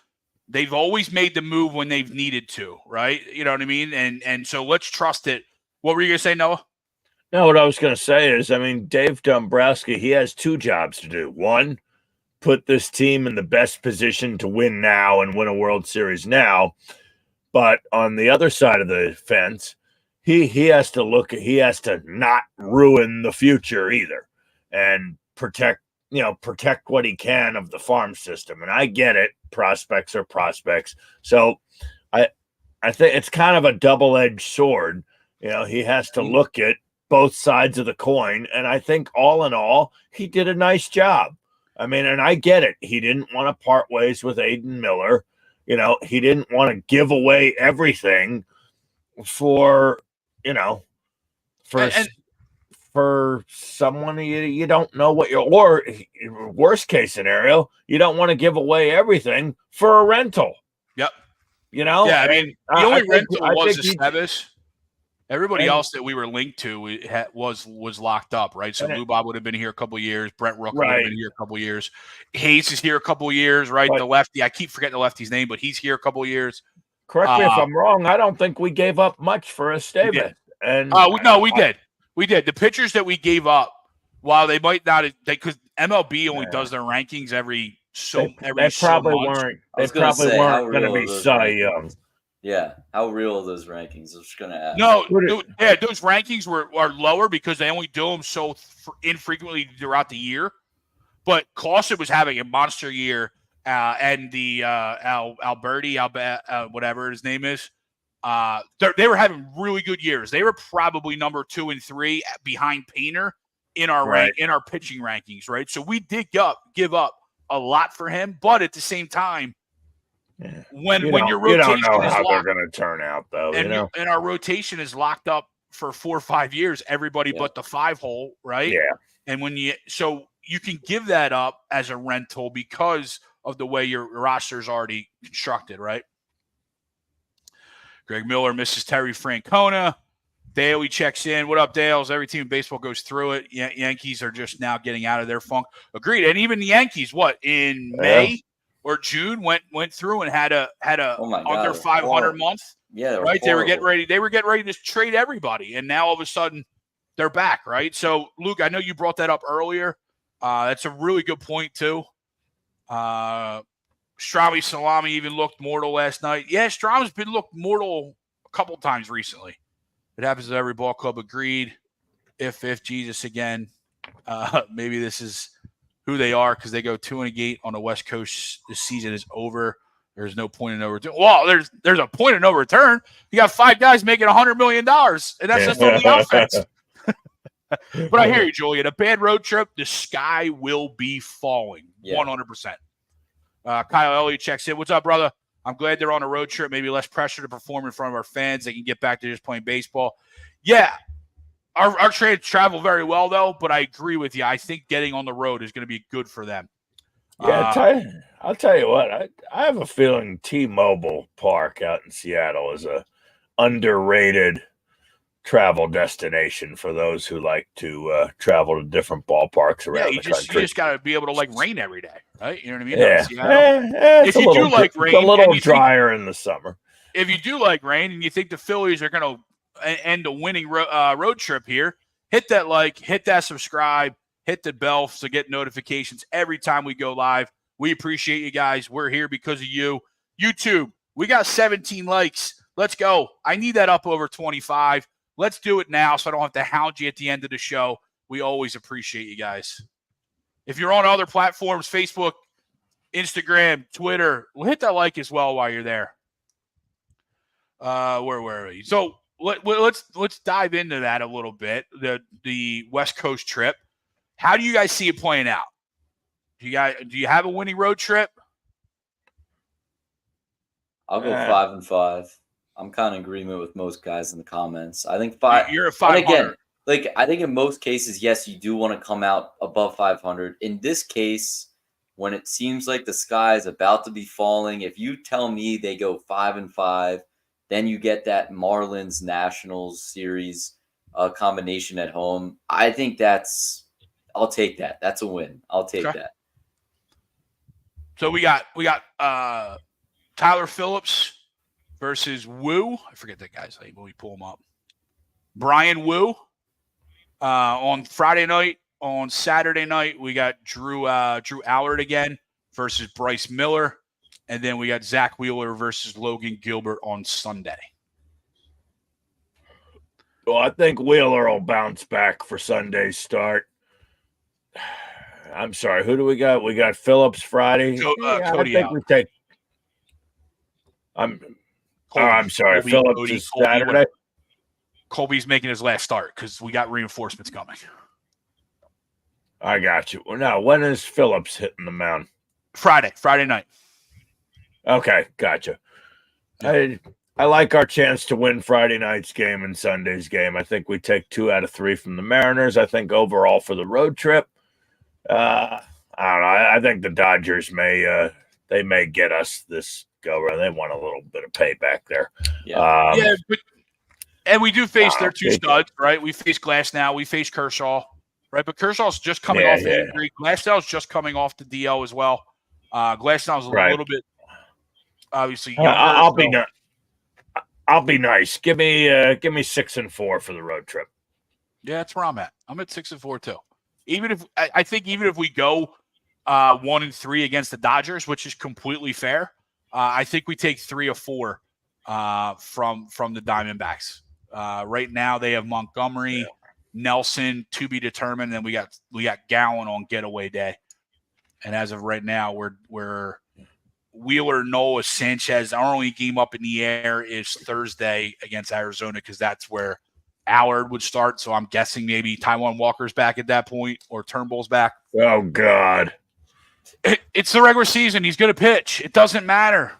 They've always made the move when they've needed to, right? You know what I mean? And so let's trust it. What were you going to say, Noah? No, what I was going to say is, I mean, Dave Dombrowski, he has two jobs to do. One, put this team in the best position to win now and win a World Series now. But on the other side of the fence, he has to not ruin the future either and protect what he can of the farm system. And I get it. Prospects are prospects. So I think it's kind of a double-edged sword. You know, he has to look at both sides of the coin. And I think all in all, he did a nice job. I mean, and I get it. He didn't want to part ways with Aiden Miller. You know, he didn't want to give away everything for someone you don't know what or worst case scenario, you don't want to give away everything for a rental. Yep. You know? Yeah, I mean, the only rental was Esteves. Everybody And- else that we were linked to was locked up, right? So Lou Bob would have been here a couple of years. Brent Rook would have been here a couple of years. Hayes is here a couple of years, right? But- the lefty. I keep forgetting the lefty's name, but he's here a couple of years. Correct me if I'm wrong. I don't think we gave up much for Estevez. And no, we did. We did. The pitchers that we gave up, while they might not, because MLB only does their rankings every so months. They probably weren't going to be Cy Young. Yeah, how real are those rankings? I was just going to ask. No, those rankings are lower because they only do them so infrequently throughout the year. But Clausen was having a monster year, and the Alberti, whatever his name is, they were having really good years. They were probably number 2 and 3 behind Painter in our in our pitching rankings, right? So we did give up a lot for him, but at the same time, when your rotation you don't know is how locked, they're going to turn out, though. And our rotation is locked up for 4 or 5 years. Everybody but the 5-hole, right? Yeah. And so you can give that up as a rental because of the way your roster is already constructed, right? Greg Miller misses Terry Francona. Daly checks in. What up, Dales? Every team in baseball goes through it. Yankees are just now getting out of their funk. Agreed. And even the Yankees, in May or June went through and had a under 500 month. Yeah, right. They were getting ready to trade everybody, and now all of a sudden they're back. Right. So, Luke, I know you brought that up earlier. That's a really good point too. Strami Salami even looked mortal last night. Yeah, Strami's been looked mortal a couple times recently. It happens at every ball club. Agreed. If Jesus again, maybe this is who they are because they go 2-8 on the West Coast. This season is over. There's no point in no return. Well, there's a point of no return. You got 5 guys making $100 million, and that's just on the offense. But I hear you, Julian. A bad road trip, the sky will be falling 100%. Kyle Elliott checks in. What's up, brother? I'm glad they're on a road trip. Maybe less pressure to perform in front of our fans. They can get back to just playing baseball. Yeah, our trades travel very well, though, but I agree with you. I think getting on the road is going to be good for them. Yeah, I'll tell you what. I have a feeling T-Mobile Park out in Seattle is a underrated travel destination for those who like to travel to different ballparks around the country. You just got to be able to rain every day, right? You know what I mean? Yeah. If you do like rain, it's a little drier in the summer. If you do like rain and you think the Phillies are going to end a winning road trip here, hit that like, hit that subscribe, hit the bell to get notifications every time we go live. We appreciate you guys. We're here because of you. YouTube, we got 17 likes. Let's go. I need that up over 25. Let's do it now so I don't have to hound you at the end of the show. We always appreciate you guys. If you're on other platforms, Facebook, Instagram, Twitter, hit that like as well while you're there. Where were we? So let's dive into that a little bit. The West Coast trip. How do you guys see it playing out? Do you have a winning road trip? I'll go 5-5. I'm kind of in agreement with most guys in the comments. I think 5. You're a 500. Again, I think in most cases, yes, you do want to come out above 500. In this case, when it seems like the sky is about to be falling, if you tell me they go 5-5, then you get that Marlins Nationals series combination at home. I think I'll take that. That's a win. I'll take that. So we got Tyler Phillips versus Wu. I forget that guy's name, but we pull him up. Brian Wu on Friday night. On Saturday night, we got Drew Allard again versus Bryce Miller. And then we got Zach Wheeler versus Logan Gilbert on Sunday. Well, I think Wheeler will bounce back for Sunday's start. I'm sorry. Who do we got? We got Phillips Friday. Cody I think we take. I'm sorry. Phillips is Saturday. Colby's making his last start because we got reinforcements coming. I got you. Well, now, when is Phillips hitting the mound? Friday night. Okay, gotcha. I like our chance to win Friday night's game and Sunday's game. I think we take 2 out of 3 from the Mariners. I think overall for the road trip, I don't know. I think the Dodgers may get us this go around. They want a little bit of payback there. Yeah, but And we do face their two take it. studs, right? We face Glass now. We face Kershaw, right? But Kershaw's just coming off an injury. Glasnow's just coming off the DL as well. Glasnow's a little bit, obviously, younger. I'll be nice. Give me 6-4 for the road trip. Yeah, that's where I'm at. I'm at 6-4 too. I think even if we go 1-3 against the Dodgers, which is completely fair, I think we take 3 or 4 from the Diamondbacks. Right now they have Montgomery, Nelson to be determined, and we got Gowan on getaway day. And as of right now, we're Wheeler, Nola, Sanchez. Our only game up in the air is Thursday against Arizona because that's where Allard would start. So I'm guessing maybe Taijuan Walker's back at that point or Turnbull's back. Oh, God. It's the regular season. He's going to pitch. It doesn't matter.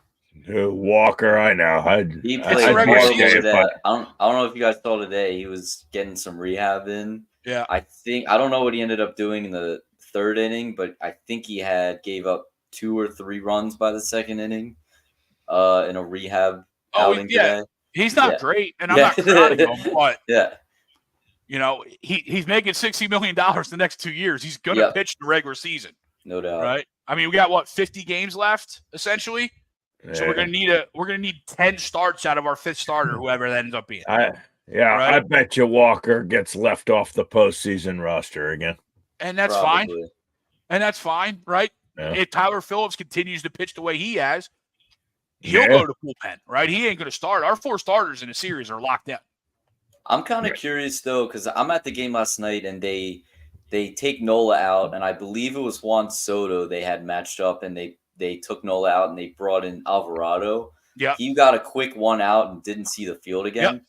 Walker, I know. He played horrible today. I don't know if you guys saw today. He was getting some rehab in. Yeah. I don't know what he ended up doing in the third inning, but I think he gave up 2 or 3 runs by the second inning in a rehab outing today. He's not great, and I'm not crowding him, but he's making $60 million the next 2 years. He's going to pitch the regular season, no doubt. Right? I mean, we got 50 games left essentially, so we're going to need 10 starts out of our 5th starter, whoever that ends up being. Right? I bet you Walker gets left off the postseason roster again, and that's fine. And that's fine, right? Yeah. If Tyler Phillips continues to pitch the way he has, he'll go to bullpen, right? He ain't going to start. Our 4 starters in the series are locked in. I'm kind of curious, though, because I'm at the game last night, and they take Nola out, and I believe it was Juan Soto they had matched up, and they took Nola out, and they brought in Alvarado. Yeah, he got a quick 1 out and didn't see the field again. Yep.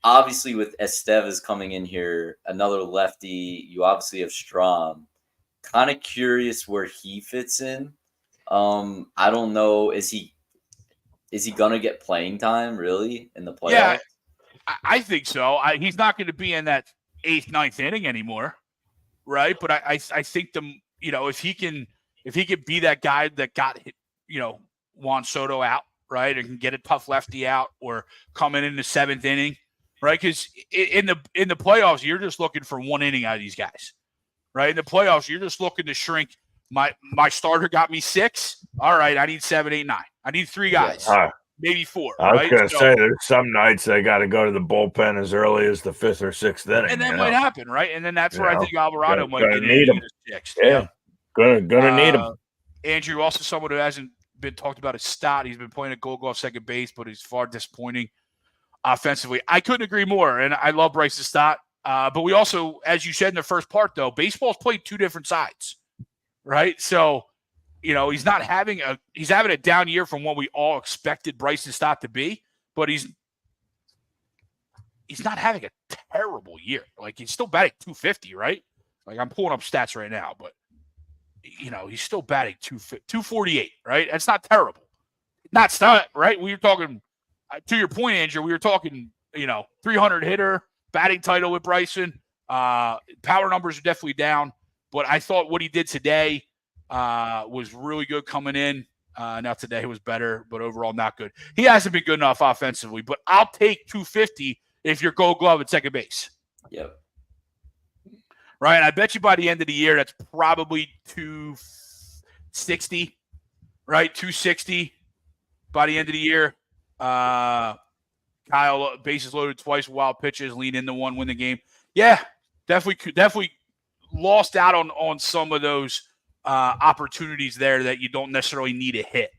Obviously, with Estevez coming in here, another lefty, you obviously have Strahm. Kind of curious where he fits in. I don't know. Is he gonna get playing time really in the playoffs? Yeah, I think so. He's not going to be in that 8th, 9th inning anymore, right? But I think if he can be that guy that got Juan Soto out, right, and can get a tough lefty out or coming in the 7th inning, right? Because in the playoffs, you're just looking for 1 inning out of these guys. Right in the playoffs, you're just looking to shrink. My starter got me 6. All right, I need 7, 8, 9. I need 3 guys, maybe 4. I was going to say there's some nights they got to go to the bullpen as early as the 5th or 6th inning, and that might happen, right? And then that's where I think Alvarado might get need him. 6th. Yeah, gonna need him. Andrew, also someone who hasn't been talked about, is Stott. He's been playing a Gold Glove second base, but he's far disappointing offensively. I couldn't agree more, and I love Bryce Stott. But we also, as you said in the first part, though, baseball's played 2 different sides, right? So, he's having a down year from what we all expected Bryson Stott to be, but he's not having a terrible year. Like, he's still batting .250, right? Like, I'm pulling up stats right now, but he's still batting .248, right? That's not terrible. Not right. We were talking, to your point, Andrew. We were talking, 300 hitter. Batting title with Bryson. Power numbers are definitely down, but I thought what he did today was really good coming in. Now today was better, but overall not good. He hasn't been good enough offensively, but I'll take 250 if you're Gold Glove at second base. Yep. Right, and I bet you by the end of the year that's probably 260, right? 260 by the end of the year. Kyle, bases loaded twice, wild pitches, lean into one, win the game. Yeah, definitely lost out on some of those opportunities there that you don't necessarily need a hit.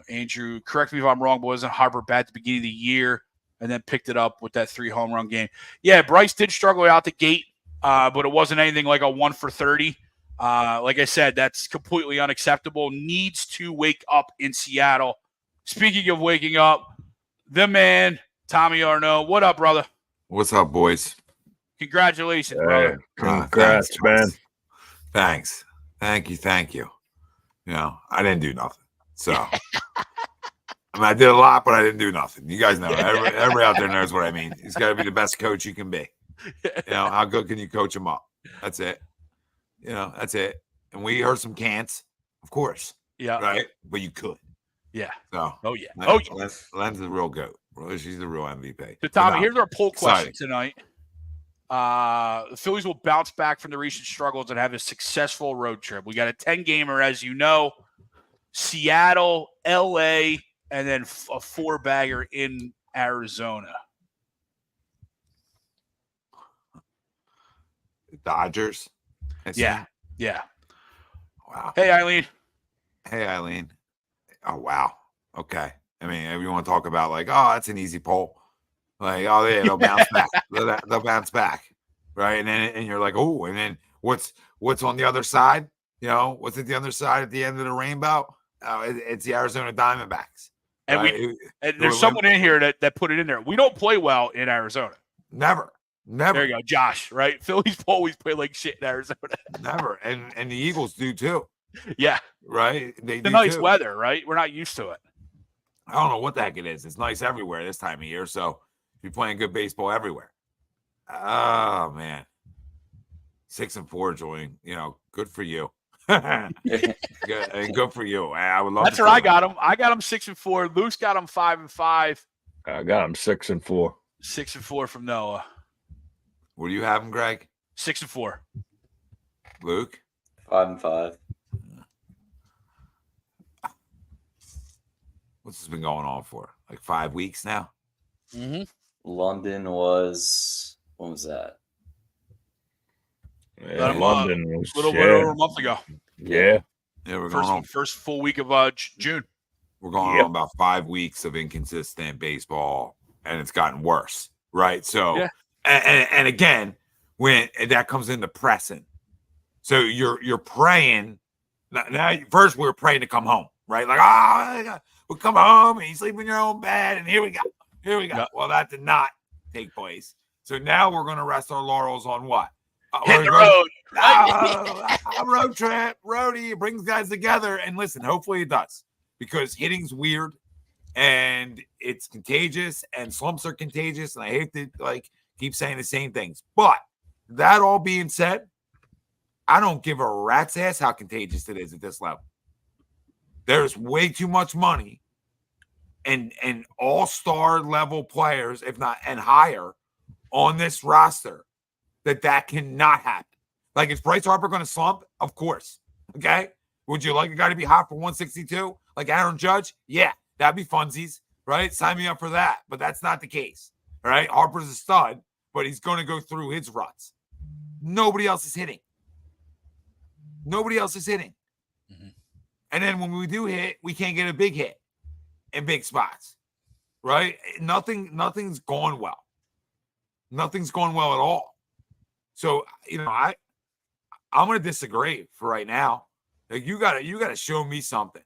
Andrew, correct me if I'm wrong, but wasn't Harper bat at the beginning of the year and then picked it up with that 3 home run game? Yeah, Bryce did struggle out the gate, but it wasn't anything like a 1 for 30. Like I said, that's completely unacceptable. Needs to wake up in Seattle. Speaking of waking up, the man, Tommy Arnaud. What up, brother? What's up, boys? Congratulations, brother. Congrats, man. Thanks. Thank you. I didn't do nothing. So, I did a lot, but I didn't do nothing. You guys know. Everybody out there knows what I mean. He's got to be the best coach you can be. How good can you coach him up? That's it. That's it. And we heard some can'ts, of course. Yeah. Right? But you could. Yeah. So, oh yeah. Len's a real goat. Well, she's the real MVP. So, Tommy, But no, here's our poll question exciting. tonight. The Phillies will bounce back from the recent struggles and have a successful road trip. We got a 10-gamer, as you know, Seattle, LA, and then a 4-bagger in Arizona. Dodgers. Yeah. Wow. Hey, Eileen. Hey, Eileen. Oh, wow. Okay. I mean, if you want to talk about like, oh, that's an easy poll. Like, oh, yeah, they'll bounce back. They'll bounce back. Right. And you're like, oh, and then what's on the other side? You know, what's at the other side at the end of the rainbow? It's the Arizona Diamondbacks. And, right? and there's someone in here that put it in there. We don't play well in Arizona. Never. There you go, Josh, right? Phillies always play like shit in Arizona. Never. And the Eagles do too. Yeah. Right? They do nice too. weather, right? We're not used to it. I don't know what the heck it is. It's nice everywhere this time of year. So you're playing good baseball everywhere. Oh, man. 6-4, Julian. You know, good for you. good for you. I would love. That's where I got him. I got him 6-4. Luke's got him 5-5. I got him 6-4. 6-4 from Noah. What do you have him, Greg? 6-4. Luke? 5-5. What's this been going on for? Like 5 weeks now? Mm-hmm. London was, when was that? Yeah, London was a little bit over a month ago. Yeah. Yeah, we're going on. First full week of June. We're going on about 5 weeks of inconsistent baseball, and it's gotten worse, right? So, yeah. and again, when that comes into pressing, so you're praying. Now, first we were praying to come home, right? Like, we'll come home and you sleep in your own bed, and here we go. Yep. Well, that did not take place. So now we're going to rest our laurels on what? Hit the road. A road trip, roadie, it brings guys together. And listen, hopefully it does, because hitting's weird and it's contagious and slumps are contagious. And I hate to keep saying the same things. But that all being said, I don't give a rat's ass how contagious it is at this level. There's way too much money and all-star level players, if not and higher, on this roster that cannot happen. Like, is Bryce Harper going to slump? Of course. Okay. Would you like a guy to be hot for 162 like Aaron Judge? Yeah, that'd be funsies, right? Sign me up for that. But that's not the case. All right. Harper's a stud, but he's going to go through his ruts. Nobody else is hitting. Mm-hmm. And then when we do hit, we can't get a big hit in big spots, right? Nothing's going well. Nothing's going well at all. So, I'm going to disagree for right now. Like, you got to show me something.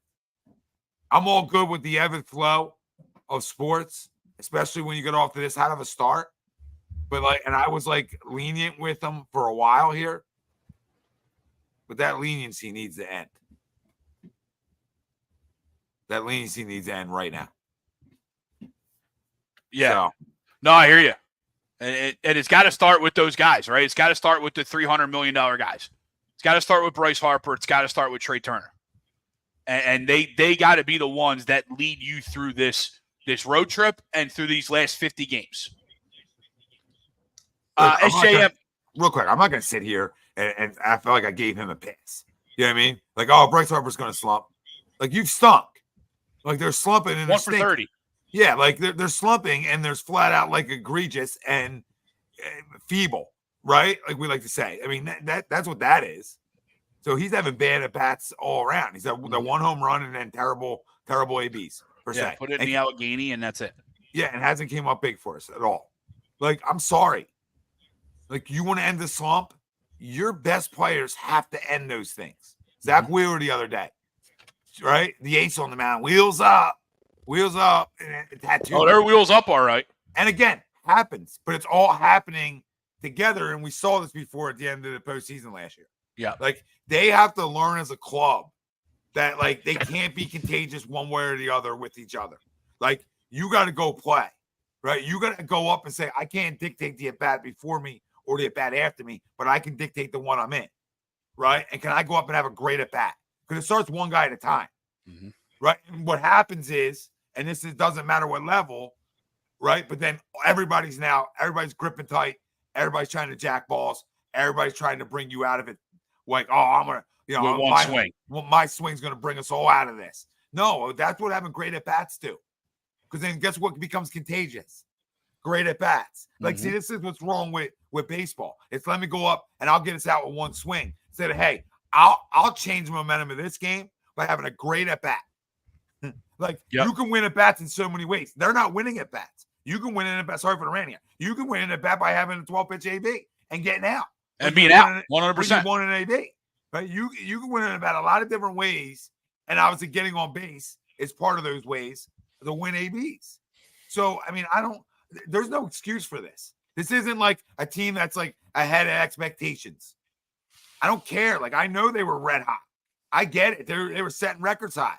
I'm all good with the ebb and flow of sports, especially when you get off to this hot of a start. But I was lenient with them for a while here. But that leniency needs to end. That leniency needs to end right now. Yeah. So. No, I hear you. And it's got to start with those guys, right? It's got to start with the $300 million guys. It's got to start with Bryce Harper. It's got to start with Trey Turner. And they got to be the ones that lead you through this road trip and through these last 50 games. SJM. Real quick, I'm not going to sit here and I feel like I gave him a pass. You know what I mean? Like, oh, Bryce Harper's going to slump. Like, you've stunk. Like, they're slumping and 1 for 30. Yeah, like they're slumping and there's flat out egregious and feeble, right? Like we like to say. I mean, that's what that is. So he's having bad at bats all around. He's had the one home run and then terrible ABs per se. Yeah, put it in the Allegheny and that's it. Yeah, and hasn't came up big for us at all. Like, I'm sorry. Like, you want to end the slump? Your best players have to end those things. Zach Wheeler the other day, right? The ace on the mound, wheels up. And tattoo. Oh, their wheels up, all right. And again, happens, but it's all happening together. And we saw this before at the end of the postseason last year. Yeah. Like, they have to learn as a club that, they can't be contagious one way or the other with each other. Like, you got to go play, right? You got to go up and say, I can't dictate the at-bat before me or the at-bat after me, but I can dictate the one I'm in, right? And can I go up and have a great at-bat? Because it starts one guy at a time, right? And what happens is, and doesn't matter what level, right? But then everybody's gripping tight. Everybody's trying to jack balls. Everybody's trying to bring you out of it. Like, oh, I'm going to, you know, With one swing. My swing's going to bring us all out of this. No, that's what having great at-bats do. Because then guess what becomes contagious? Great at-bats. Like, see, this is what's wrong with baseball. It's let me go up and I'll get us out with one swing. Instead of, hey, I'll change the momentum of this game by having a great at-bat. Like, you can win at-bats in so many ways. They're not winning at-bats. You can win an at-bat. Sorry for the rant here. You can win an at-bat by having a 12-pitch AB and getting out. And being out 100%. You won an AB. Right? You can win an at-bat a lot of different ways. And obviously getting on base is part of those ways to win ABs. So, I mean, there's no excuse for this. This isn't like a team that's like ahead of expectations. I don't care. Like, I know they were red hot. I get it. They were setting records high.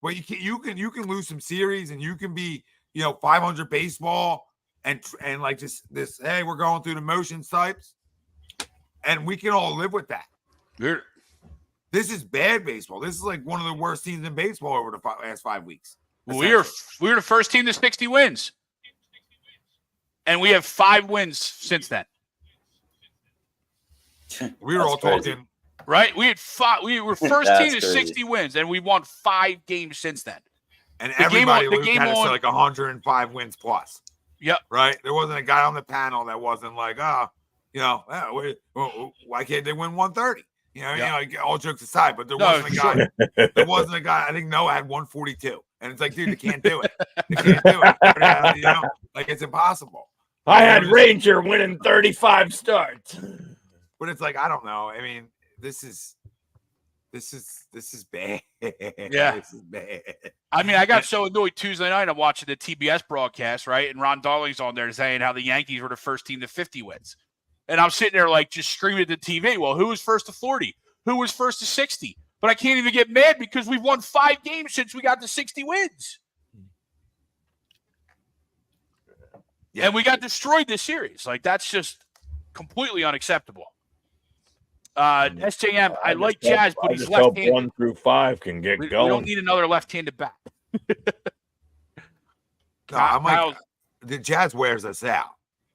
Well, you can lose some series and you can be, 500 baseball and like just this, hey, we're going through the motions types. And we can all live with that. This is bad baseball. This is like one of the worst teams in baseball over the last 5 weeks. Well, we were the first team to 60 wins. And we have 5 wins since then. We were all talking. Right? We had 5. We were first team to 60 wins, and we won 5 games since then. And everybody had to say like 105 wins plus. Yep. Right? There wasn't a guy on the panel that wasn't like, why can't they win 130? All jokes aside, but there wasn't a guy. There wasn't a guy. I think Noah had 142, and it's like, dude, they can't do it. They can't do it. Like it's impossible. I had Ranger winning 35 starts, but it's like I don't know. I mean, this is bad. Yeah, this is bad. I mean, I got so annoyed Tuesday night. I'm watching the TBS broadcast, right, and Ron Darling's on there saying how the Yankees were the first team to 50 wins. And I'm sitting there like just screaming at the TV, well, who was first to 40? Who was first to 60? But I can't even get mad because we've won 5 games since we got to 60 wins. Yeah. And we got destroyed this series. Like, that's just completely unacceptable. SJM, I like Jazz, but he's left-handed. 1 through 5 can get going. We don't need another left-handed bat. The Jazz wears us out.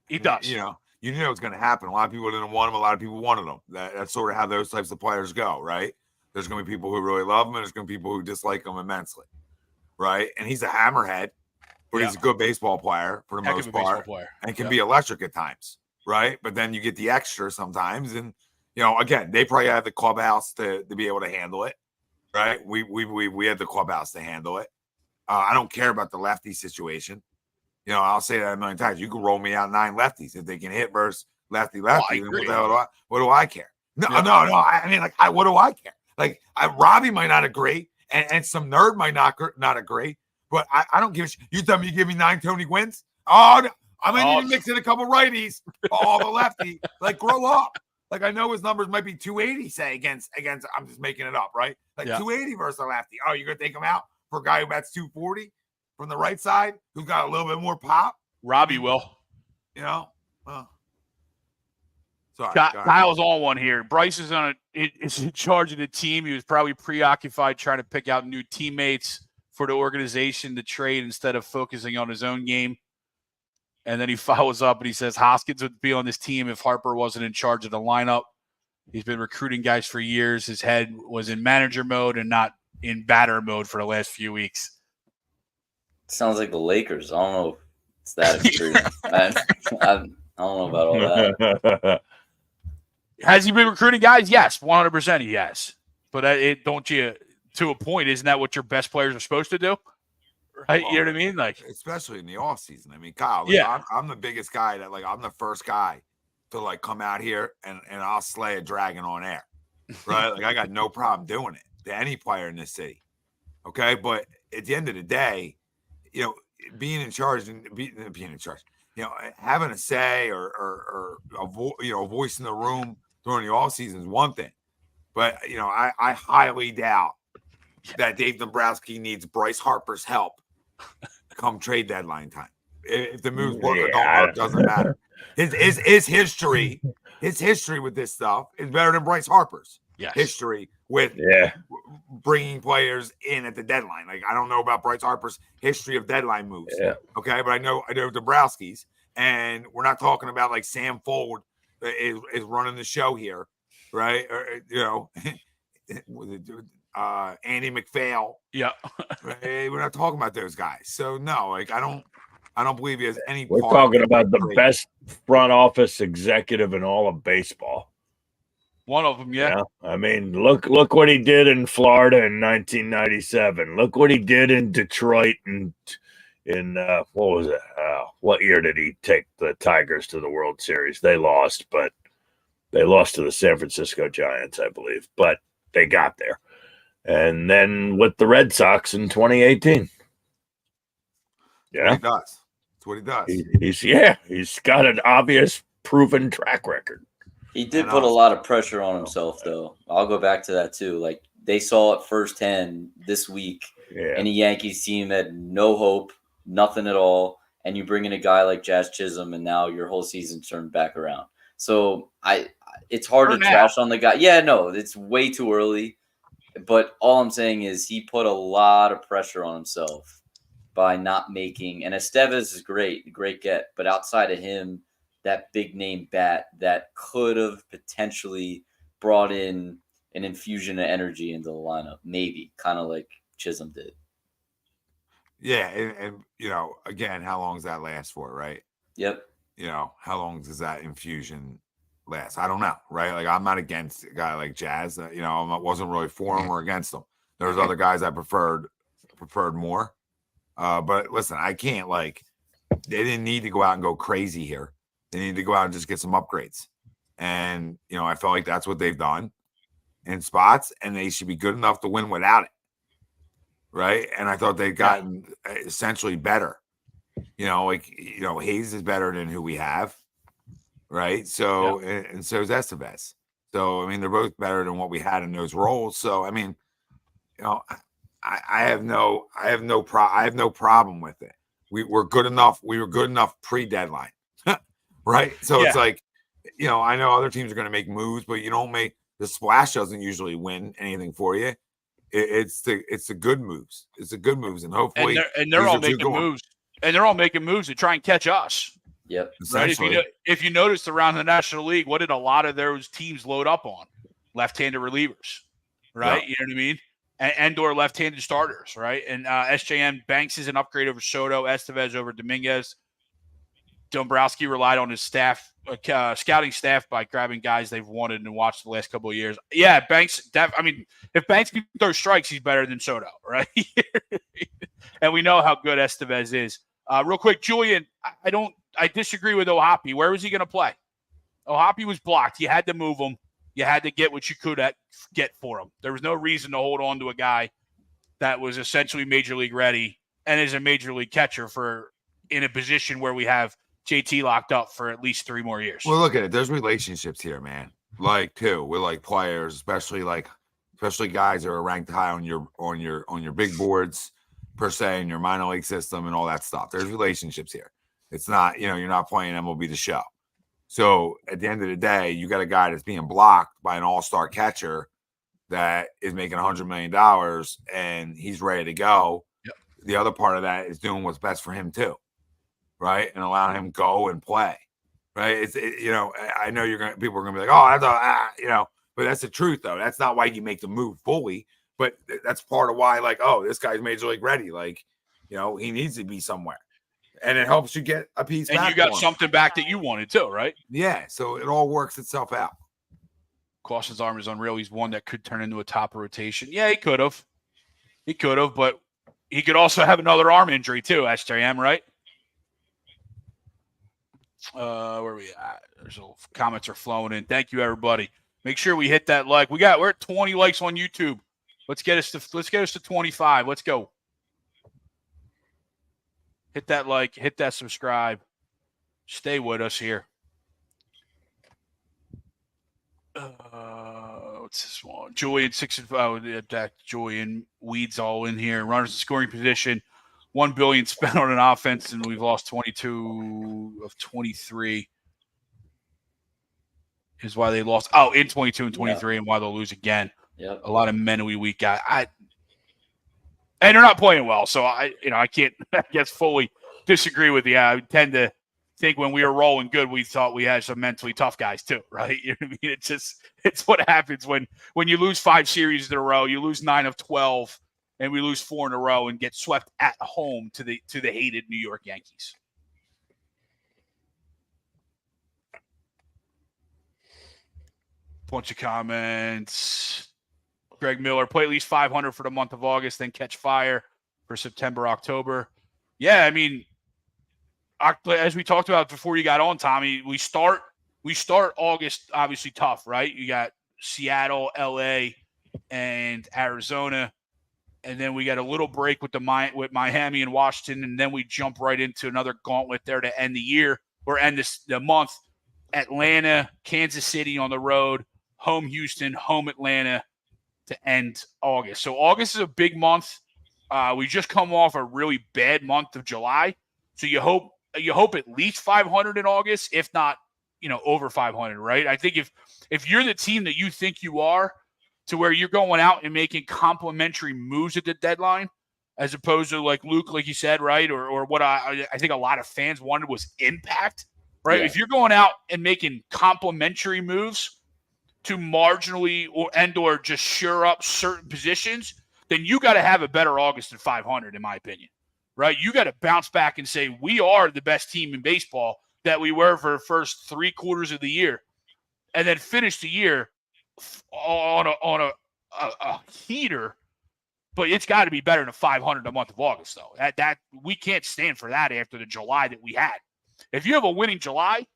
He does. You knew it was going to happen. A lot of people didn't want him. A lot of people wanted him. That's sort of how those types of players go, right? There's going to be people who really love him, and there's going to be people who dislike him immensely, right? And he's a hammerhead, but he's a good baseball player for the most part, and can be electric at times, right? But then you get the extra sometimes, and again, they probably had the clubhouse to be able to handle it, right? We had the clubhouse to handle it. I don't care about the lefty situation. I'll say that a million times. You can roll me out 9 lefties if they can hit versus lefty. Then what do I care? No. I mean, like, what do I care? Like, Robbie might not agree, and some nerd might not agree, but I don't give a shit. You tell me you give me 9 Tony Gwynns? Oh, no. I might need to mix in a couple righties. The lefty. Like, grow up. Like, I know his numbers might be 280, say, against. I'm just making it up, right? Like 280 versus a lefty. Oh, you're gonna take him out for a guy who bats 240? From the right side, who's got a little bit more pop? Robbie will. Sorry. Kyle's on one here. Bryce is is in charge of the team. He was probably preoccupied trying to pick out new teammates for the organization to trade instead of focusing on his own game. And then he follows up and he says Hoskins would be on this team if Harper wasn't in charge of the lineup. He's been recruiting guys for years. His head was in manager mode and not in batter mode for the last few weeks. Sounds like the Lakers. I don't know if it's that extreme. I don't know about all that. Has he been recruiting guys? Yes, 100% he has. But don't you, to a point, isn't that what your best players are supposed to do? Right? You know what I mean? Like, especially in the off season. I mean, Kyle, I'm the biggest guy that, like, I'm the first guy to, like, come out here and I'll slay a dragon on air. Right? Like, I got no problem doing it to any player in this city. Okay? But at the end of the day, being in charge and being in charge, having a say or a voice in the room during the off season is one thing, but I highly doubt that Dave Dombrowski needs Bryce Harper's help come trade deadline time. If the moves work or don't work, doesn't matter. His history with this stuff is better than Bryce Harper's history with Yeah. bringing players in at the deadline. Like, I don't know about Bryce Harper's history of deadline moves. Yeah. Okay, but I know Dombrowski's, and we're not talking about like Sam Fold is running the show here, right? Or, Andy McPhail. Yeah. Right? We're not talking about those guys. So no, like I don't believe he has any. We're part talking in about the trade. best front office executive in all of baseball. One of them, yeah. I mean, look what he did in Florida in 1997. Look what he did in Detroit in what was it? What year did he take the Tigers to the World Series? They lost, but they lost to the San Francisco Giants, I believe. But they got there. And then with the Red Sox in 2018. Yeah, He does. That's what he does. He's got an obvious proven track record. He did put a lot of pressure on himself, though. I'll go back to that, too. Like, they saw it firsthand this week. Yeah. And the Yankees team had no hope, nothing at all. And you bring in a guy like Jazz Chisholm, and now your whole season turned back around. So it's hard to trash on the guy. Yeah, no, it's way too early. But all I'm saying is he put a lot of pressure on himself by not making – and Estevez is great get. But outside of him, that big name bat that could have potentially brought in an infusion of energy into the lineup, maybe kind of like Chisholm did. Yeah, and again, how long does that last for, right? Yep. How long does that infusion last? I don't know, right? Like, I'm not against a guy like Jazz. I wasn't really for him or against him. There's other guys I preferred more. But listen, I can't they didn't need to go out and go crazy here. They need to go out and just get some upgrades. And, I felt like that's what they've done in spots, and they should be good enough to win without it. Right. And I thought they'd gotten essentially better. Hayes is better than who we have. Right. So, and so is Estevez. So, I mean, they're both better than what we had in those roles. So, I mean, I have no problem with it. We were good enough. We were good enough pre-deadline. Right. So it's like, I know other teams are going to make moves, but you don't make the splash doesn't usually win anything for you. It's the good moves. It's the good moves. And hopefully, they're all making moves, and they're all making moves to try and catch us. Yep. Right. If you noticed around the National League, what did a lot of those teams load up on? Left-handed relievers. Right. Yeah. You know what I mean? And/or left-handed starters. Right. And SJM Banks is an upgrade over Soto, Estevez over Dominguez. Dombrowski relied on his staff, scouting staff, by grabbing guys they've wanted and watched the last couple of years. Yeah, Banks. If Banks can throw strikes, he's better than Soto, right? And we know how good Estevez is. Real quick, Julian, I disagree with Ohapi. Where was he going to play? Ohapi was blocked. You had to move him. You had to get what you could get for him. There was no reason to hold on to a guy that was essentially major league ready and is a major league catcher in a position where we have JT locked up for at least 3 more years. Well, look at it. There's relationships here, man. With players, especially guys that are ranked high on your big boards per se, in your minor league system and all that stuff. There's relationships here. It's not, you're not playing MLB The Show. So at the end of the day, you got a guy that's being blocked by an all-star catcher that is making $100 million and he's ready to go. Yep. The other part of that is doing what's best for him too. Right. And allowing him go and play. Right. I know people are going to be like, oh, I thought, but that's the truth though. That's not why you make the move fully, but that's part of why, this guy's major league ready. He needs to be somewhere, and it helps you get a piece back. And you got something back that you wanted too, right? Yeah. So it all works itself out. Caution's arm is unreal. He's one that could turn into a top rotation. Yeah, he could have, but he could also have another arm injury too. SJM, right? Where are we at? Comments are flowing in. Thank you, everybody. Make sure we hit that like. We're at 20 likes on YouTube. Let's get us to 25. Let's go. Hit that like, hit that subscribe. Stay with us here. What's this one? Julian 6-5. Julian Weeds all in here. Runners in scoring position. $1 billion spent on an offense, and we've lost 22 of 23. Is why they lost. Oh, in 22 and 23, and why they'll lose again. Yep. A lot of mentally weak guys. And they're not playing well, so I can't, I guess, fully disagree with you. I tend to think when we were rolling good, we thought we had some mentally tough guys too, right? You know what I mean? It's what happens when you lose 5 series in a row, you lose 9 of 12, and we lose 4 in a row and get swept at home to the hated New York Yankees. Bunch of comments. Greg Miller, play at least 500 for the month of August, then catch fire for September, October. Yeah, I mean, as we talked about before you got on, Tommy, we start August obviously tough, right? You got Seattle, LA, and Arizona, and then we got a little break with Miami and Washington, and then we jump right into another gauntlet there to end the year or end the month. Atlanta, Kansas City on the road, home Houston, home Atlanta to end August. So August is a big month. We just come off a really bad month of July. So you hope at least 500 in August, if not, over 500, right? I think if you're the team that you think you are, to where you're going out and making complimentary moves at the deadline, as opposed to like Luke, like you said, right? Or what I think a lot of fans wanted was impact, right? Yeah. If you're going out and making complimentary moves to marginally or just shore up certain positions, then you got to have a better August than 500, in my opinion, right? You got to bounce back and say, we are the best team in baseball that we were for the first 3 quarters of the year, and then finish the year on a heater. But it's got to be better than 500 a month of August, though. That we can't stand for that after the July that we had. If you have a winning July,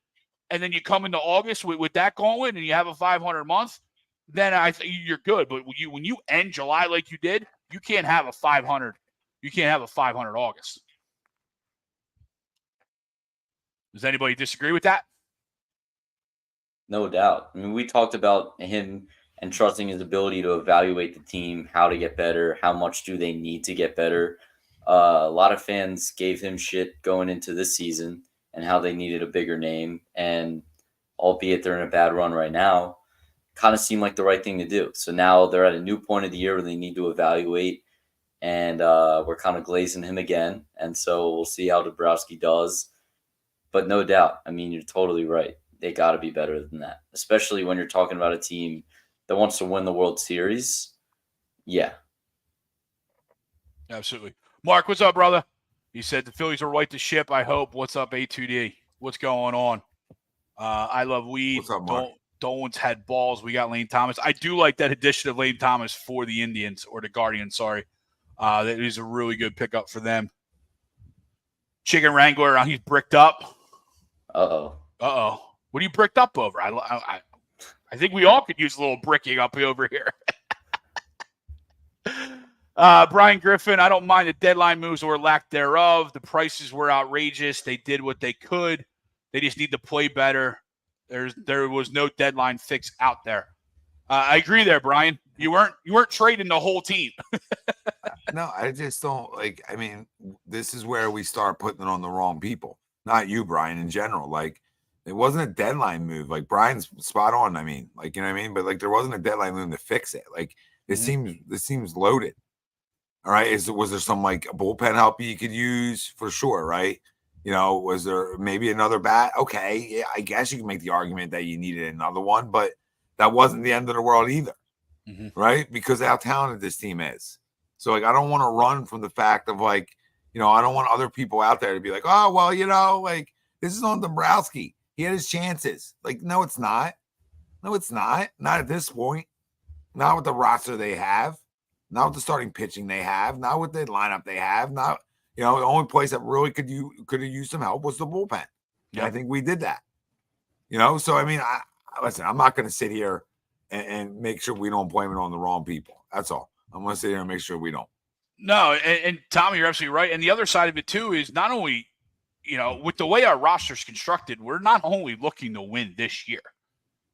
and then you come into August with that gauntlet and you have a 500 month, then I think you're good. But when you end July like you did, you can't have a 500. You can't have a 500 August. Does anybody disagree with that? No doubt. I mean, we talked about him and trusting his ability to evaluate the team, how to get better, how much do they need to get better. A lot of fans gave him shit going into this season and how they needed a bigger name. And albeit they're in a bad run right now, kind of seemed like the right thing to do. So now they're at a new point of the year where they need to evaluate, and we're kind of glazing him again. And so we'll see how Dombrowski does. But no doubt, I mean, you're totally right. They got to be better than that, especially when you're talking about a team that wants to win the World Series. Yeah. Absolutely. Mark, what's up, brother? He said the Phillies are right to ship, I hope. What's up, A2D? What's going on? I love weed. What's up, Mark? Dolan's had balls. We got Lane Thomas. I do like that addition of Lane Thomas for the Indians, or the Guardians, sorry. That is a really good pickup for them. Chicken Wrangler, he's bricked up. Uh-oh. What are you bricked up over? I think we all could use a little bricking up over here. Brian Griffin, I don't mind the deadline moves or lack thereof. The prices were outrageous. They did what they could. They just need to play better. There was no deadline fix out there. I agree there, Brian. You weren't trading the whole team. No, I just don't like. I mean, this is where we start putting it on the wrong people. Not you, Brian, in general. Like, it wasn't a deadline move. Like, Brian's spot on. I mean, like, you know what I mean? But like, there wasn't a deadline move to fix it. Like, this seems loaded. All right. Was there some like a bullpen help you could use for sure? Right. You know, was there maybe another bat? Okay. Yeah, I guess you can make the argument that you needed another one, but that wasn't the end of the world either. Right. Because of how talented this team is. So like, I don't want to run from the fact of like, you know, I don't want other people out there to be like, oh, well, you know, like this is on Dombrowski. He had his chances. Like, no, it's not. No, it's not. Not at this point. Not with the roster they have. Not with the starting pitching they have. Not with the lineup they have. Not, you know, the only place that really could have used some help was the bullpen. Yeah. I think we did that. You know, so I mean, listen, I'm not going to sit here and make sure we don't blame it on the wrong people. That's all. I'm going to sit here and make sure we don't. No, and Tommy, you're absolutely right. And the other side of it too is not only, you know, with the way our roster's constructed, we're not only looking to win this year,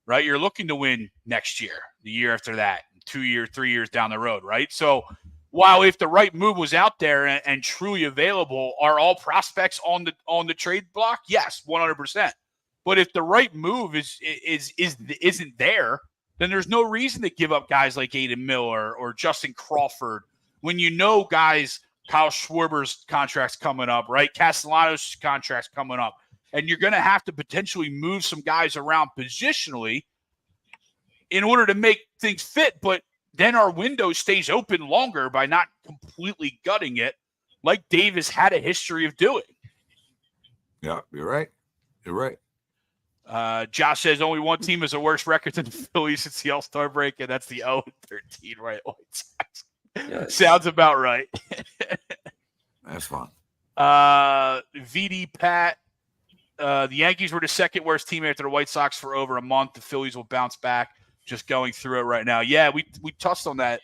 right? You're looking to win next year, the year after that, 2 years, 3 years down the road, right? So while if the right move was out there and truly available, are all prospects on the trade block? Yes, 100%. But if the right move isn't there, then there's no reason to give up guys like Aiden Miller or Justin Crawford when you know guys, Kyle Schwarber's contract's coming up, right? Castellanos' contract's coming up. And you're going to have to potentially move some guys around positionally in order to make things fit. But then our window stays open longer by not completely gutting it like Davis had a history of doing. Yeah, you're right. You're right. Josh says only one team has a worse record than the Phillies since the All-Star break, and that's the 0-13 White Sox. Yes. Sounds about right. That's fun. VD Pat, the Yankees were the second worst team after the White Sox for over a month. The Phillies will bounce back. Just going through it right now. Yeah, we touched on that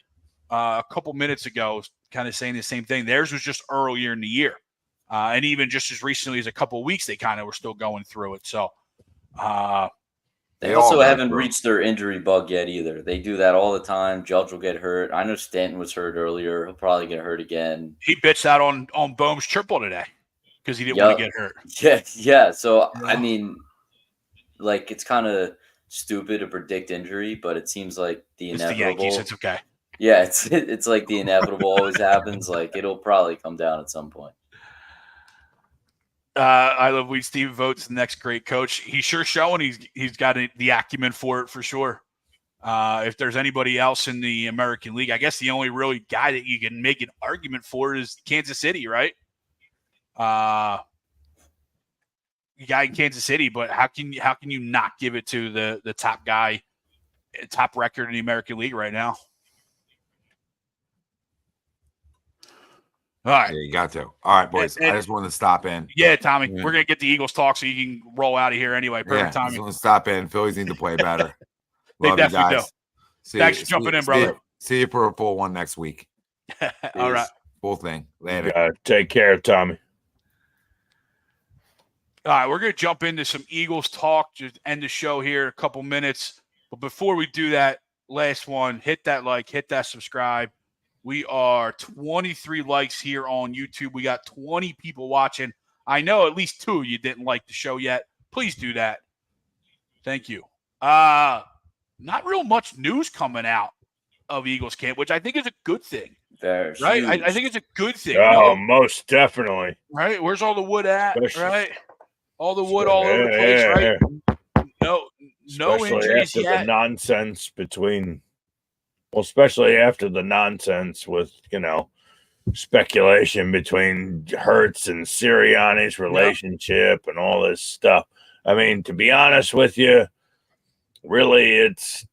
a couple minutes ago, kind of saying the same thing. Theirs was just earlier in the year. And even just as recently as a couple of weeks, they kind of were still going through it. So they also haven't reached their injury bug yet either. They do that all the time. Judge will get hurt. I know Stanton was hurt earlier. He'll probably get hurt again. He bitched out on Bohm's triple today because he didn't want to get hurt. Yeah. So, I mean, like, it's kind of stupid to predict injury, but it seems like the inevitable. It's the Yankees. It's okay. Yeah, it's like the inevitable always happens. Like, it'll probably come down at some point. I love when Steve votes the next great coach. He's sure showing he's got the acumen for it for sure. If there's anybody else in the American League, I guess the only really guy that you can make an argument for is Kansas City, right? You got in Kansas City, but how can you not give it to the top guy, top record in the American League right now? All right. Yeah, you got to. All right, boys. I just want to stop in. Yeah, Tommy. Yeah. We're going to get the Eagles talk so you can roll out of here anyway. Perfect timing. I just want to stop in. Phillies need to play better. They definitely do. Thanks for jumping in, brother. See you for a full one next week. All right. Full thing. Later. Take care, Tommy. All right, we're going to jump into some Eagles talk. Just end the show here in a couple minutes. But before we do that, last one, hit that like, hit that subscribe. We are 23 likes here on YouTube. We got 20 people watching. I know at least 2 of you didn't like the show yet. Please do that. Thank you. Not real much news coming out of Eagles camp, which I think is a good thing. There's right? I think it's a good thing. Oh, most definitely. Right? Where's all the wood at? Right? All the wood all over the place, right? No injuries yet. The nonsense between, well, especially after the nonsense with, speculation between Hurts and Sirianni's relationship and all this stuff. I mean, to be honest with you, really, it's,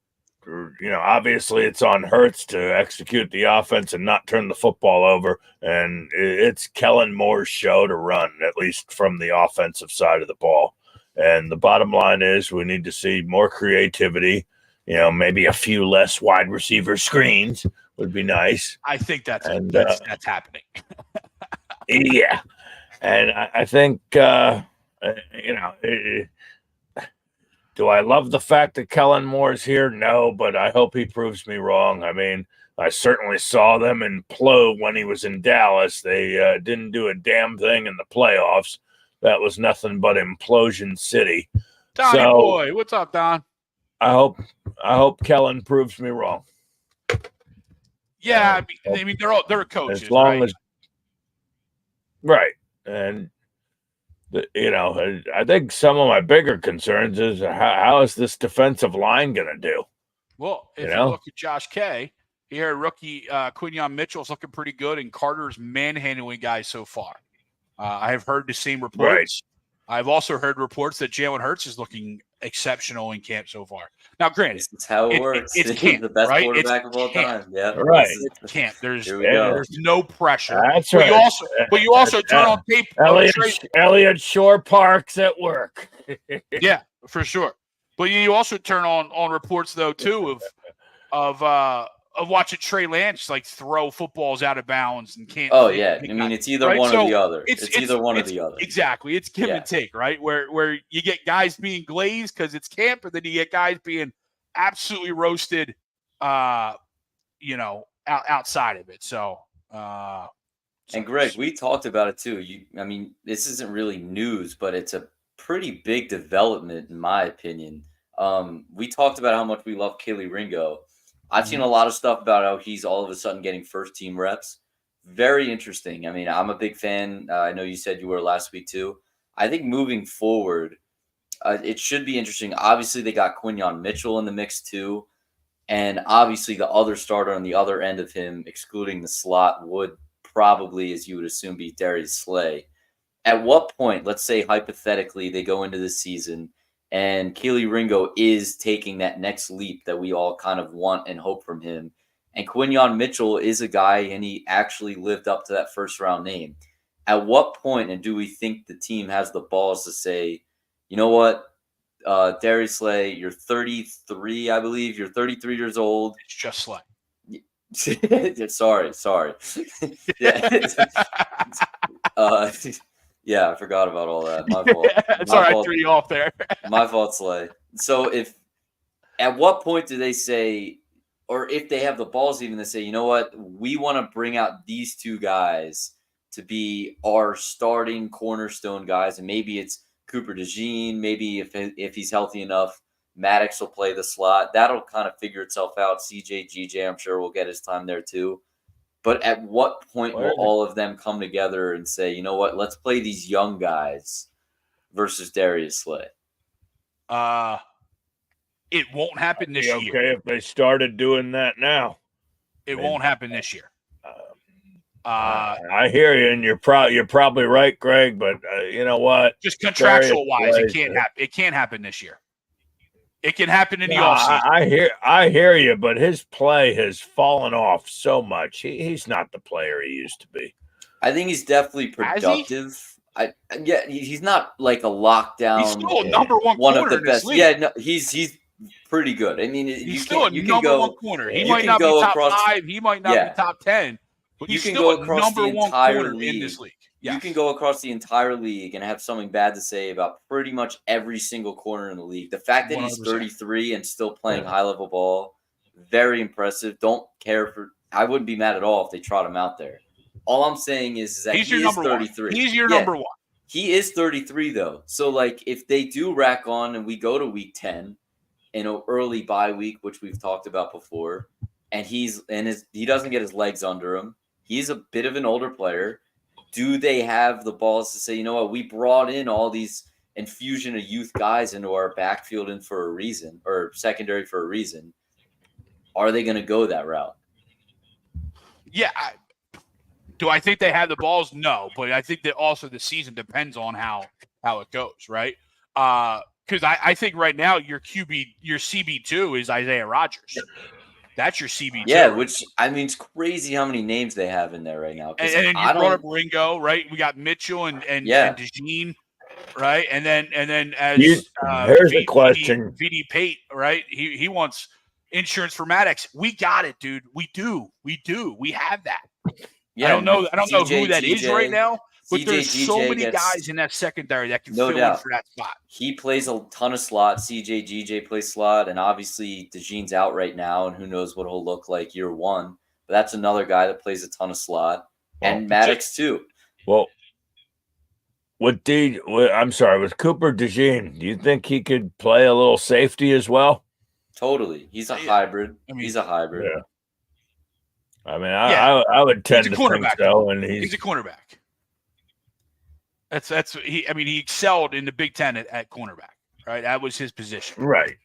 obviously it's on Hurts to execute the offense and not turn the football over. And it's Kellen Moore's show to run, at least from the offensive side of the ball. And the bottom line is we need to see more creativity, maybe a few less wide receiver screens would be nice. I think that's happening. Yeah. And I think, do I love the fact that Kellen Moore's here? No, but I hope he proves me wrong. I mean, I certainly saw them implode when he was in Dallas. They didn't do a damn thing in the playoffs. That was nothing but implosion city. Donnie boy, what's up, Don? I hope Kellen proves me wrong. Yeah, I mean they're coaches, as long right? as right, and I think some of my bigger concerns is how is this defensive line going to do? Well, if you look at Josh K, here rookie Quinyon Mitchell's looking pretty good, and Carter's manhandling guys so far. I have heard the same reports. Right. I've also heard reports that Jalen Hurts is looking exceptional in camp so far. Now, granted, it's how it works. It's camp, the best right? quarterback of all time. Yeah, right. It's camp. There's there's no pressure. That's right. But you also turn on tape. Elliott Shore Park's at work. Yeah, for sure. But you also turn on reports though too of watching Trey Lance like throw footballs out of bounds and can't. Oh yeah, I mean it's either one or the other. It's either one or the other. Exactly, it's give and take, right? Where you get guys being glazed because it's camp, and then you get guys being absolutely roasted, outside of it. So, and Greg, we talked about it too. I mean, this isn't really news, but it's a pretty big development in my opinion. We talked about how much we love Kelee Ringo. I've seen a lot of stuff about how he's all of a sudden getting first team reps. Very interesting. I mean, I'm a big fan. I know you said you were last week too. I think moving forward, it should be interesting. Obviously, they got Quinyon Mitchell in the mix too. And obviously, the other starter on the other end of him, excluding the slot, would probably, as you would assume, be Darius Slay. At what point, let's say hypothetically, they go into this season and Kelee Ringo is taking that next leap that we all kind of want and hope from him. And Quinyon Mitchell is a guy, and he actually lived up to that first-round name. At what point, and do we think the team has the balls to say, you know what, Darius Slay, you're 33, I believe. You're 33 years old. It's just Slay. sorry. Yeah, I forgot about all that. My fault. Sorry, I threw you off there. My fault, Slay. So at what point do they say, or if they have the balls even to say, you know what, we want to bring out these two guys to be our starting cornerstone guys, and maybe it's Cooper DeJean, maybe if he's healthy enough, Maddox will play the slot. That'll kind of figure itself out. CJ, GJ, I'm sure will get his time there too. But at what point will all of them come together and say, you know what, let's play these young guys versus Darius Slay? It won't happen this year. Okay, if they started doing that now. It won't happen this year. I hear you, and you're probably right, Greg. But you know what? Just contractual wise, it can't happen. It can't happen this year. It can happen in the offseason. I hear you, but his play has fallen off so much. He's not the player he used to be. I think he's definitely productive. He's not like a lockdown. He's still a number one of the best. League. Yeah, no, he's pretty good. I mean, he's still a number one corner. He might not be top 5. He might not be top 10. But you he's can still go a across number the one entire corner league. in this league. Yes. You can go across the entire league and have something bad to say about pretty much every single corner in the league. The fact that 100%. He's 33 and still playing high-level ball, very impressive. Don't care for – I wouldn't be mad at all if they trot him out there. All I'm saying is that he is 33. One. He's your number one. He is 33, though. So, like, if they do rack on and we go to week 10 in an early bye week, which we've talked about before, and he doesn't get his legs under him, he's a bit of an older player. Do they have the balls to say, you know what, we brought in all these infusion of youth guys into our backfield and for a reason, or secondary for a reason? Are they going to go that route? Yeah. Do I think they have the balls? No, but I think that also the season depends on how it goes, right? Because I think right now your CB2 is Isaiah Rodgers. That's your CB2. Yeah, which, I mean, it's crazy how many names they have in there right now. And then you brought up Ringo, right? We got Mitchell and DeJean, right? And then as here's a question. VD Pate, right? He wants insurance for Maddox. We got it, dude. We do. We have that. Yeah, I don't know who that is right now, but there's so many guys in that secondary that can fill in for that spot. He plays a ton of slot. CJ, GJ plays slot, and obviously DeJean's out right now, and who knows what he'll look like year one. But that's another guy that plays a ton of slot, and Maddox too. Well, with Cooper DeJean, do you think he could play a little safety as well? Totally. He's a hybrid. He's a hybrid. Yeah. I mean, I would tend to think so, and he's a cornerback. He excelled in the Big Ten at cornerback, right? That was his position, right?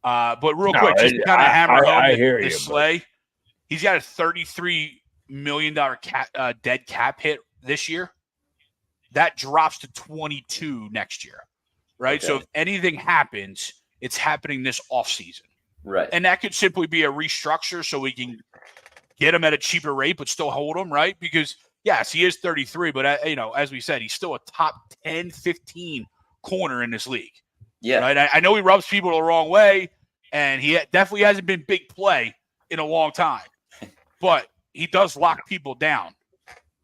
But real quick, just to kind of hammer home this Slay, he's got a $33 million dead cap hit this year. That drops to 22 next year, right? Okay. So if anything happens, it's happening this offseason, right? And that could simply be a restructure so we can get him at a cheaper rate, but still hold him, right? Because yes, he is 33, but as we said, he's still a top 10, 15 corner in this league. Yeah, right. I know he rubs people the wrong way, and he definitely hasn't been big play in a long time, but he does lock people down.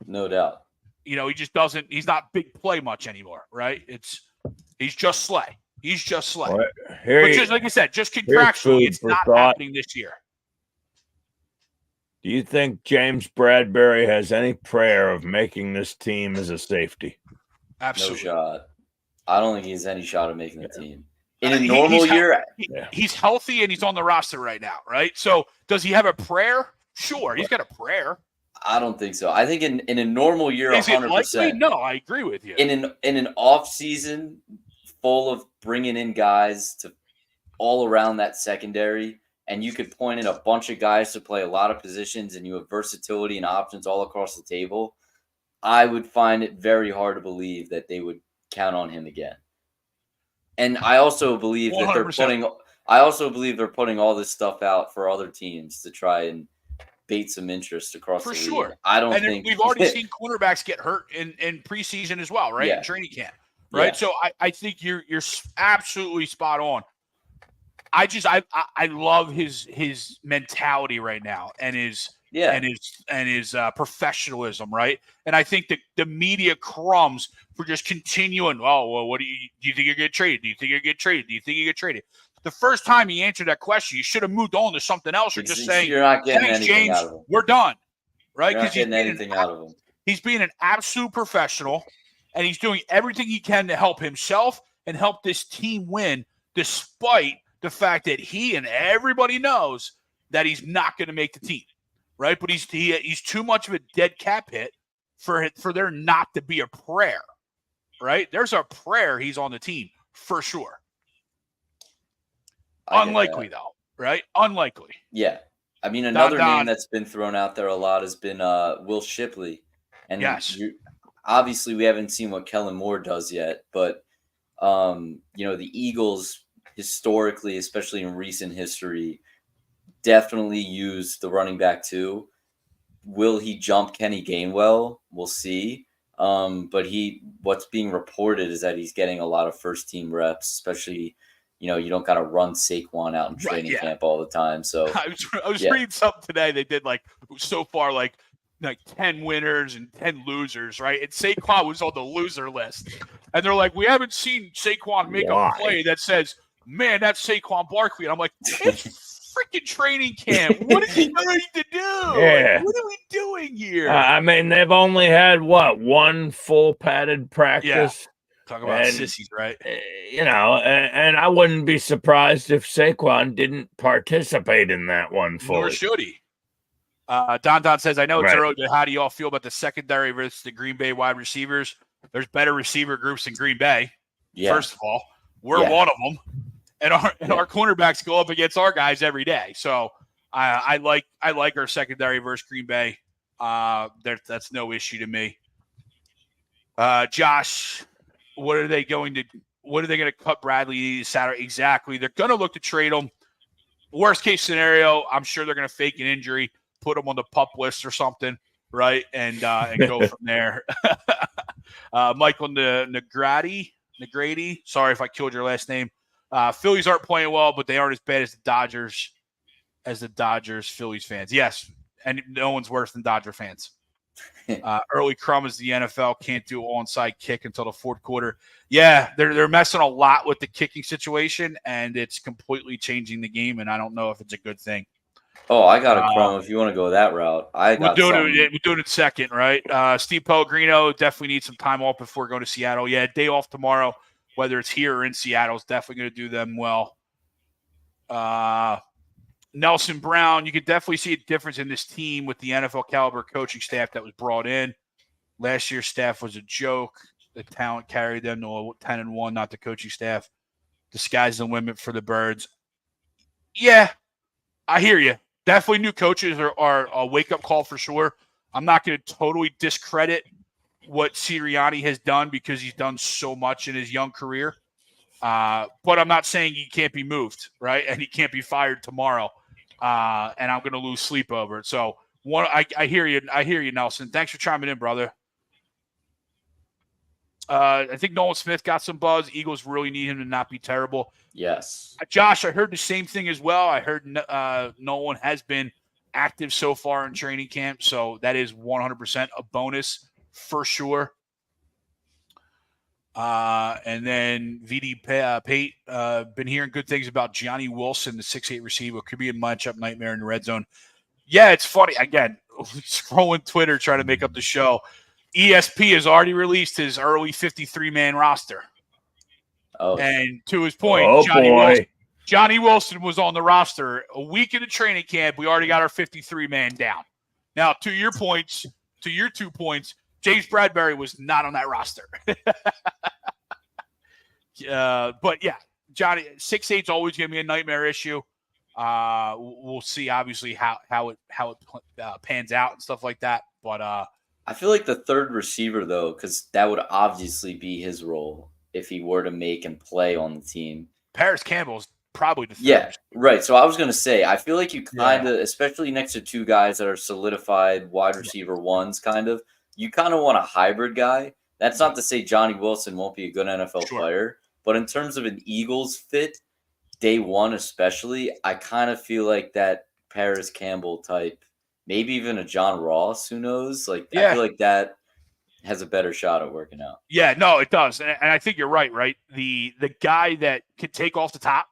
No doubt. He just doesn't. He's not big play much anymore, right? He's just Slay. He's just Slay. Well, but just like I said, just contractually, it's not happening this year. Do you think James Bradbury has any prayer of making this team as a safety? Absolutely. No shot. I don't think he has any shot of making the team. In a normal year, he's healthy and he's on the roster right now, right? So does he have a prayer? Sure, he's got a prayer. I don't think so. I think in a normal year, Is it 100%. likely? No, I agree with you. In an off season full of bringing in guys to all around that secondary, and you could point in a bunch of guys to play a lot of positions, and you have versatility and options all across the table, I would find it very hard to believe that they would count on him again. And I also believe that 100%. they're putting all this stuff out for other teams to try and bait some interest across the league. I don't think we've already seen cornerbacks get hurt in preseason as well, right? Yeah. In training camp, right? Yeah. So I think you're absolutely spot on. I love his mentality right now and his professionalism, right? And I think that the media crumbs for just continuing. Oh well, what do you think you're gonna get traded? Do you think you're gonna get traded? Do you think you get traded? The first time he answered that question, you should have moved on to something else, or just saying, "You're not getting thanks, anything James, out of him. We're done." Right? Because he's getting anything out of him. He's being an absolute professional, and he's doing everything he can to help himself and help this team win, despite the fact that he and everybody knows that he's not going to make the team, right? But he's too much of a dead cap hit for there not to be a prayer, right? There's a prayer he's on the team for sure. Unlikely though, right? Unlikely. Yeah. I mean, another name that's been thrown out there a lot has been Will Shipley. And yes, obviously we haven't seen what Kellen Moore does yet, but the Eagles historically, especially in recent history, definitely use the running back too. Will he jump Kenny Gainwell? We'll see. But what's being reported is that he's getting a lot of first team reps, especially, you don't got to run Saquon out in training camp all the time. So I was reading something today. They did so far like 10 winners and 10 losers, right? And Saquon was on the loser list. And they're like, we haven't seen Saquon make a play that says, man, that's Saquon Barkley. And I'm like, it's freaking training camp. What are you trying to do? Yeah. What are we doing here? I mean, they've only had, one full padded practice? Yeah. Talk about sissies, right? And I wouldn't be surprised if Saquon didn't participate in that one fully. Nor should he. Don says, I know it's early, but how do you all feel about the secondary versus the Green Bay wide receivers? There's better receiver groups in Green Bay. Yeah. First of all, we're one of them, and our cornerbacks go up against our guys every day. So I like our secondary versus Green Bay. That's no issue to me. Josh, what are they going to cut Bradley Saturday? Exactly. They're going to look to trade him. Worst case scenario, I'm sure they're going to fake an injury, put him on the PUP list or something, right? And go from there. Michael Negrati, sorry if I killed your last name. Phillies aren't playing well, but they aren't as bad as the Dodgers Phillies fans. Yes, and no one's worse than Dodger fans. Early crumb is the NFL can't do onside kick until the fourth quarter. Yeah, they're messing a lot with the kicking situation, and it's completely changing the game, and I don't know if it's a good thing. Oh, I got a crumb if you want to go that route. We'll do it in second, right? Steve Pellegrino definitely needs some time off before going to Seattle. Yeah, day off tomorrow, whether it's here or in Seattle, is definitely going to do them well. Nelson Brown, you could definitely see a difference in this team with the NFL caliber coaching staff that was brought in. Last year's staff was a joke. The talent carried them to 10-1, not the coaching staff. The sky's the limit for the Birds. Yeah, I hear you. Definitely new coaches are a wake-up call for sure. I'm not going to totally discredit what Sirianni has done because he's done so much in his young career. But I'm not saying he can't be moved, right? And he can't be fired tomorrow. And I'm going to lose sleep over it. So I hear you. I hear you, Nelson. Thanks for chiming in, brother. I think Nolan Smith got some buzz. Eagles really need him to not be terrible. Yes. Josh, I heard the same thing as well. I heard Nolan has been active so far in training camp. So that is 100% a bonus for sure. And then VD Pate, been hearing good things about Johnny Wilson, the 6'8 receiver. Could be a matchup nightmare in the red zone. Yeah, it's funny. Again, scrolling Twitter, trying to make up the show. ESP has already released his early 53-man roster. Oh, And to his point, Oh, boy. Johnny Wilson was on the roster a week into training camp. We already got our 53-man down. Now, to your 2 points, James Bradbury was not on that roster. But yeah, Johnny 6'8" is always going to be a nightmare issue. We'll see, obviously, how it pans out and stuff like that. But I feel like the third receiver, though, because that would obviously be his role if he were to make and play on the team. Paris Campbell's probably the third. Yeah, right. So I was going to say, I feel like you kind of, especially next to two guys that are solidified wide receiver ones, you kind of want a hybrid guy. That's not to say Johnny Wilson won't be a good NFL player, but in terms of an Eagles fit, day one especially, I kind of feel like that Paris Campbell type, maybe even a John Ross, who knows? I feel like that has a better shot at working out. Yeah, no, it does. And I think you're right? The guy that can take off the top,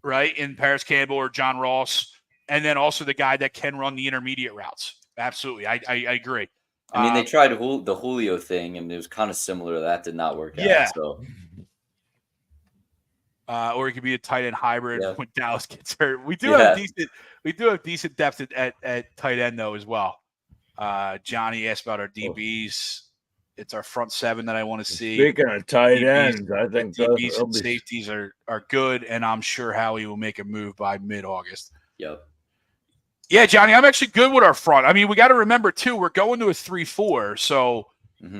right, in Paris Campbell or John Ross, and then also the guy that can run the intermediate routes. Absolutely. I agree. I mean, they tried the Julio thing, and it was kind of similar. That did not work out. So. Or it could be a tight end hybrid when Dallas gets hurt. We do have decent depth at tight end though as well. Johnny asked about our DBs. It's our front seven that I want to see. Speaking of tight ends, I think DBs and safeties are good, and I'm sure Howie will make a move by mid-August. Yep. Yeah, Johnny, I'm actually good with our front. I mean, we got to remember too, we're going to a 3-4, so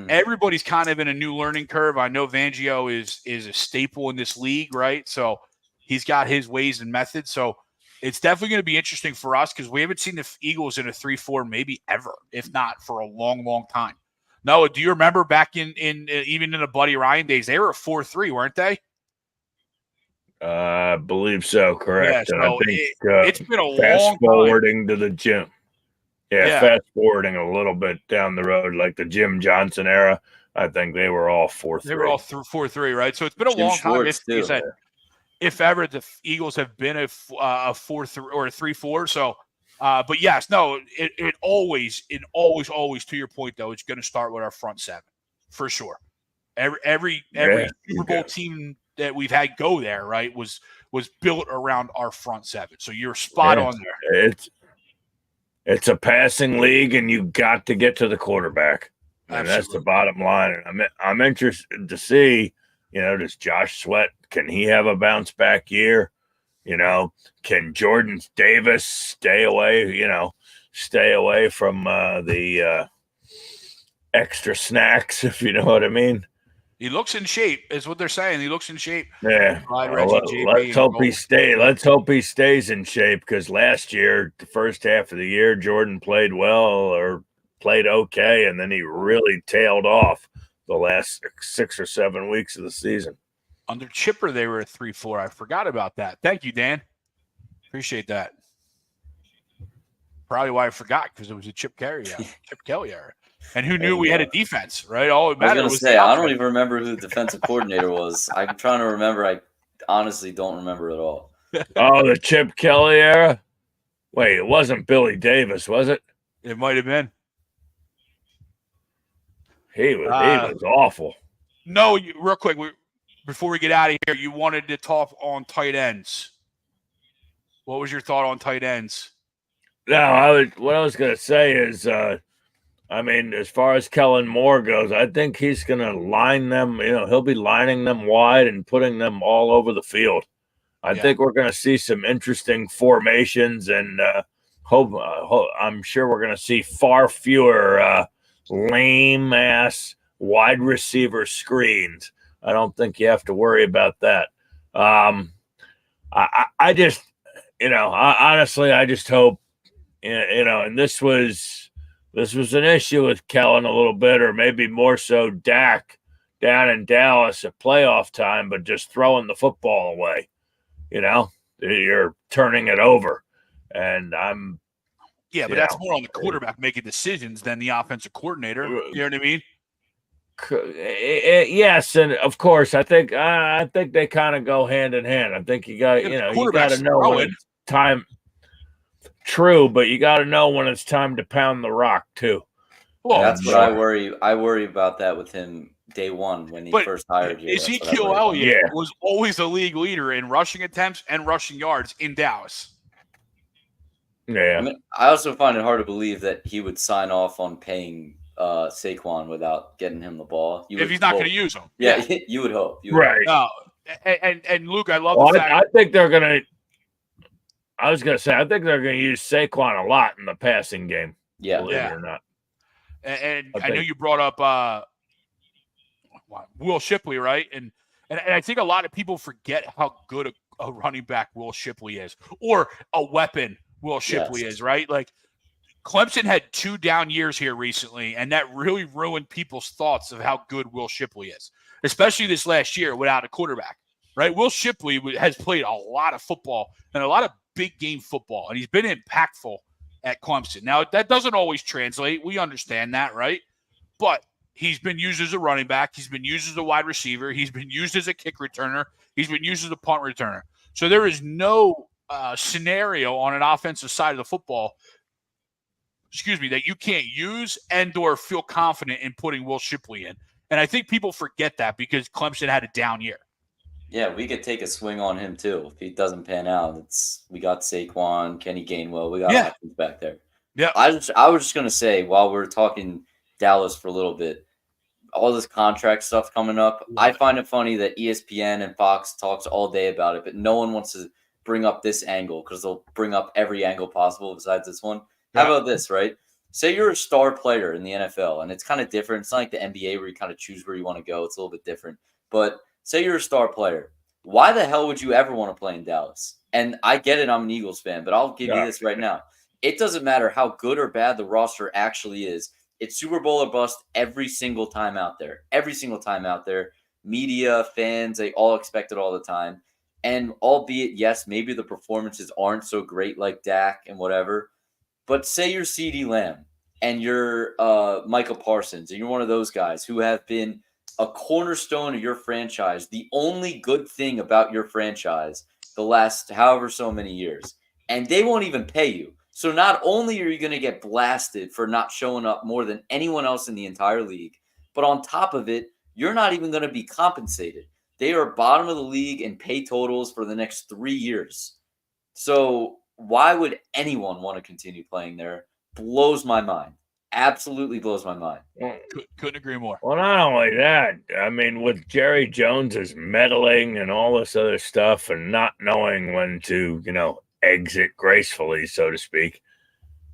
everybody's kind of in a new learning curve. I know Fangio is a staple in this league, right? So he's got his ways and methods. So it's definitely going to be interesting for us because we haven't seen the Eagles in a 3-4 maybe ever, if not for a long, long time. Noah, do you remember back in even in the Buddy Ryan days, they were a 4-3, weren't they? I believe so, correct. Yeah, so I think it's been a fast long forwarding to the gym. Yeah, fast forwarding a little bit down the road, like the Jim Johnson era. I think they were all 4-3. They were all 4-3, right? So it's been a long time. If ever the Eagles have been a 4-3 or a 3-4. So, but yes, no, it always, to your point though, it's going to start with our front seven for sure. Every Super Bowl team that we've had go there, right, was built around our front seven. So you're spot on there. It's a passing league, and you got to get to the quarterback. And that's the bottom line. And I'm interested to see, does Josh Sweat, can he have a bounce back year? Can Jordan Davis stay away from the extra snacks, if you know what I mean? He looks in shape, is what they're saying. He looks in shape. Yeah. Let's hope he stays. Let's hope he stays in shape, because last year, the first half of the year, Jordan played well or played okay, and then he really tailed off the last 6 or 7 weeks of the season. Under Chipper, they were a 3-4. I forgot about that. Thank you, Dan. Appreciate that. Probably why I forgot, because it was a Chip Kelly era. And who knew we had a defense, right? All it mattered was I don't even remember who the defensive coordinator was. I'm trying to remember. I honestly don't remember at all. Oh, the Chip Kelly era? Wait, it wasn't Billy Davis, was it? It might have been. He was awful. No, real quick, before we get out of here, you wanted to talk on tight ends. What was your thought on tight ends? No, what I was going to say is, as far as Kellen Moore goes, I think he's going to line them. He'll be lining them wide and putting them all over the field. I think we're going to see some interesting formations, and I'm sure we're going to see far fewer lame-ass wide receiver screens. I don't think you have to worry about that. I just, honestly, I just hope, and this was an issue with Kellen a little bit, or maybe more so Dak down in Dallas at playoff time, but just throwing the football away. You're turning it over. And but that's more on the quarterback making decisions than the offensive coordinator. You know what I mean? Yes, and of course, I think they kind of go hand in hand. I think you got you got to know when it's time. True, but you got to know when it's time to pound the rock too. Well, that's what I worry. I worry about that with him day one when he But first hired you. That's what I Ezekiel wrote. Elliott Yeah. was always a league leader in rushing attempts and rushing yards in Dallas. Yeah. I mean, I also find it hard to believe that he would sign off on paying Saquon without getting him the ball. If he's not going to use them. Yeah, you would hope. You would Right. No, and Luke, I love Well, the fact. I think they're going to. I was going to say, I think they're going to use Saquon a lot in the passing game. Yeah. Believe it or not. And I I know think- you brought up Will Shipley, right? And I think a lot of people forget how good a running back Will Shipley is, or a weapon Will Shipley is, right? Like Clemson had 2 down years here recently, and that really ruined people's thoughts of how good Will Shipley is, especially this last year without a quarterback, right? Will Shipley has played a lot of football and a lot of big game football, and he's been impactful at Clemson. Now, that doesn't always translate. We understand that, right? But he's been used as a running back. He's been used as a wide receiver. He's been used as a kick returner. He's been used as a punt returner. So there is no scenario on an offensive side of the football, that you can't use and or feel confident in putting Will Shipley in. And I think people forget that because Clemson had a down year. Yeah, we could take a swing on him too if he doesn't pan out. We got Saquon, Kenny Gainwell, we got options back there. Yeah, I was just gonna say while we're talking Dallas for a little bit, all this contract stuff coming up. I find it funny that ESPN and Fox talks all day about it, but no one wants to bring up this angle because they'll bring up every angle possible besides this one. How about this, right? Say you're a star player in the NFL, and it's kind of different. It's not like the NBA where you kind of choose where you want to go. It's a little bit different. But say you're a star player. Why the hell would you ever want to play in Dallas? And I get it, I'm an Eagles fan, but I'll give you this right now. It doesn't matter how good or bad the roster actually is. It's Super Bowl or bust every single time out there. Every single time out there. Media, fans, they all expect it all the time. And albeit, yes, maybe the performances aren't so great like Dak and whatever. But say you're CeeDee Lamb and you're Michael Parsons and you're one of those guys who have been a cornerstone of your franchise, the only good thing about your franchise the last however so many years, and they won't even pay you. So not only are you going to get blasted for not showing up more than anyone else in the entire league, but on top of it, you're not even going to be compensated. They are bottom of the league in pay totals for the next 3 years. So why would anyone want to continue playing there? Blows my mind. Absolutely blows my mind. Couldn't agree more. Well, not only that, I mean, with Jerry Jones's meddling and all this other stuff and not knowing when to, exit gracefully, so to speak.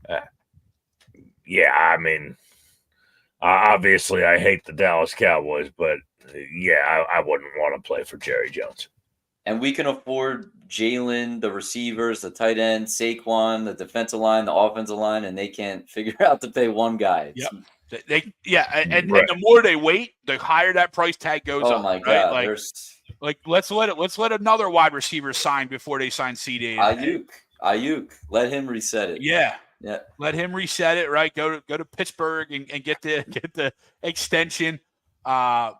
I mean, obviously I hate the Dallas Cowboys, but I wouldn't want to play for Jerry Jones. And we can afford Jalen, the receivers, the tight end, Saquon, the defensive line, the offensive line, and they can't figure out to pay one guy. Yep. And the more they wait, the higher that price tag goes up. Oh my right? God! Let's let another wide receiver sign before they sign CD. Ayuk, let him reset it. Yeah. Yeah. Let him reset it. Right. Go to Pittsburgh and get the extension. But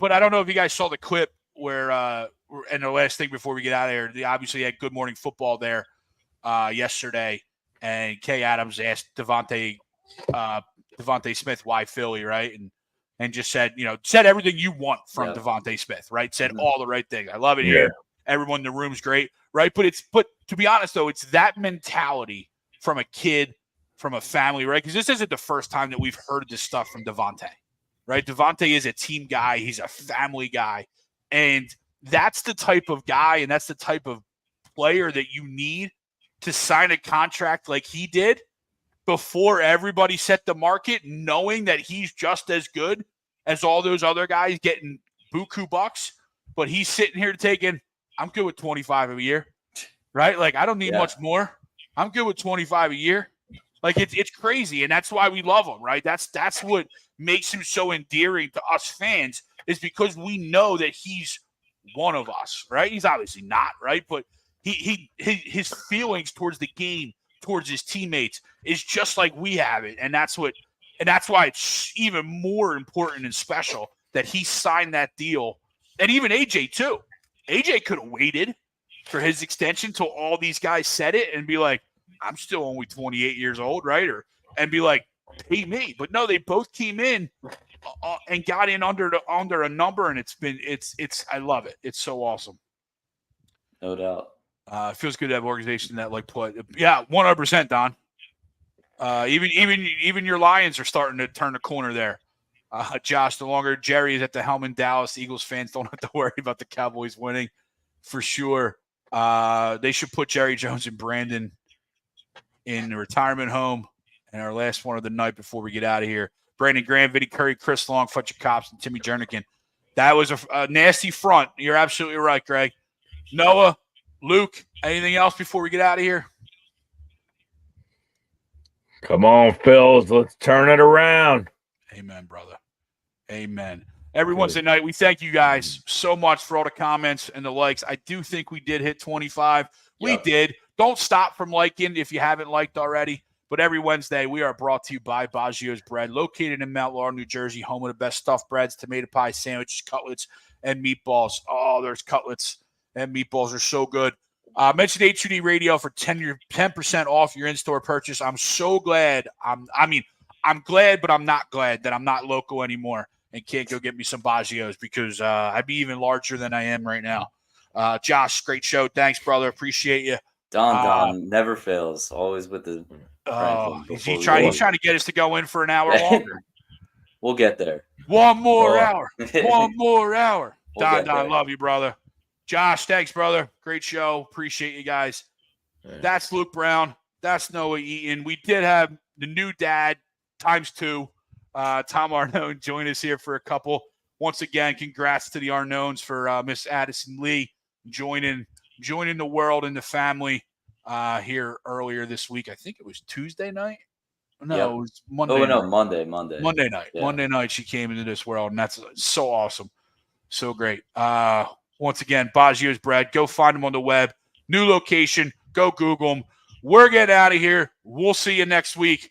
I don't know if you guys saw the clip where and the last thing before we get out of here, they obviously had Good Morning Football there yesterday, and Kay Adams asked Devontae Smith why Philly, right? And just said everything you want from Devontae Smith, right? Said all the right things. I love it here. Everyone in the room's great, right? But to be honest though, it's that mentality from a kid, from a family, right? Because this isn't the first time that we've heard this stuff from Devontae, right? Devontae is a team guy. He's a family guy. And that's the type of guy and that's the type of player that you need to sign a contract like he did before everybody set the market, knowing that he's just as good as all those other guys getting buku bucks. But he's sitting here taking, I'm good with 25 a year, right? Like, I don't need much more. I'm good with 25 a year. Like, it's crazy, and that's why we love him, right? That's what makes him so endearing to us fans, is because we know that he's one of us, right? He's obviously not, right? But his feelings towards the game, towards his teammates, is just like we have it, and that's why it's even more important and special that he signed that deal, and even AJ too. AJ could have waited for his extension till all these guys said it and be like, I'm still only 28 years old, right? And be like, pay me. But no, they both came in and got in under a number, and it's I love it. It's so awesome. No doubt. It feels good to have an organization that like put 100%, Don. Even your Lions are starting to turn the corner there. Josh, the longer Jerry is at the helm in Dallas, Eagles fans don't have to worry about the Cowboys winning for sure. They should put Jerry Jones and Brandon in the retirement home. And our last one of the night before we get out of here. Brandon Graham, Vinny Curry, Chris Long, Fletcher Cops, and Timmy Jernigan. That was a nasty front. You're absolutely right, Greg. Noah, Luke, anything else before we get out of here? Come on, Phils. Let's turn it around. Amen, brother. Amen. Every Wednesday night, we thank you guys so much for all the comments and the likes. I do think we did hit 25. We did. Don't stop from liking if you haven't liked already. But every Wednesday, we are brought to you by Baggio's Bread, located in Mount Laurel, New Jersey, home of the best stuffed breads, tomato pie, sandwiches, cutlets, and meatballs. Oh, there's cutlets and meatballs are so good. Mention H2D Radio for 10% off your in-store purchase. I'm so glad. I'm glad, but I'm not glad that I'm not local anymore and can't go get me some Baggios because I'd be even larger than I am right now. Josh, great show. Thanks, brother. Appreciate you. Don never fails. Always with the. He's trying to get us to go in for an hour longer. We'll get there. One more hour. One more hour. We'll Don, love you, brother. Josh, thanks, brother. Great show. Appreciate you guys. That's Luke Brown. That's Noah Eaton. We did have the new dad ×2, Tom Arnone, join us here for a couple. Once again, congrats to the Arnones for Miss Addison Lee joining the world and the family here earlier this week. I think it was Tuesday night. No, It was Monday. Oh, no, night. Monday night. Yeah. Monday night she came into this world, and that's so awesome. So great. Once again, Baggio's Bread. Go find them on the web. New location. Go Google them. We're getting out of here. We'll see you next week.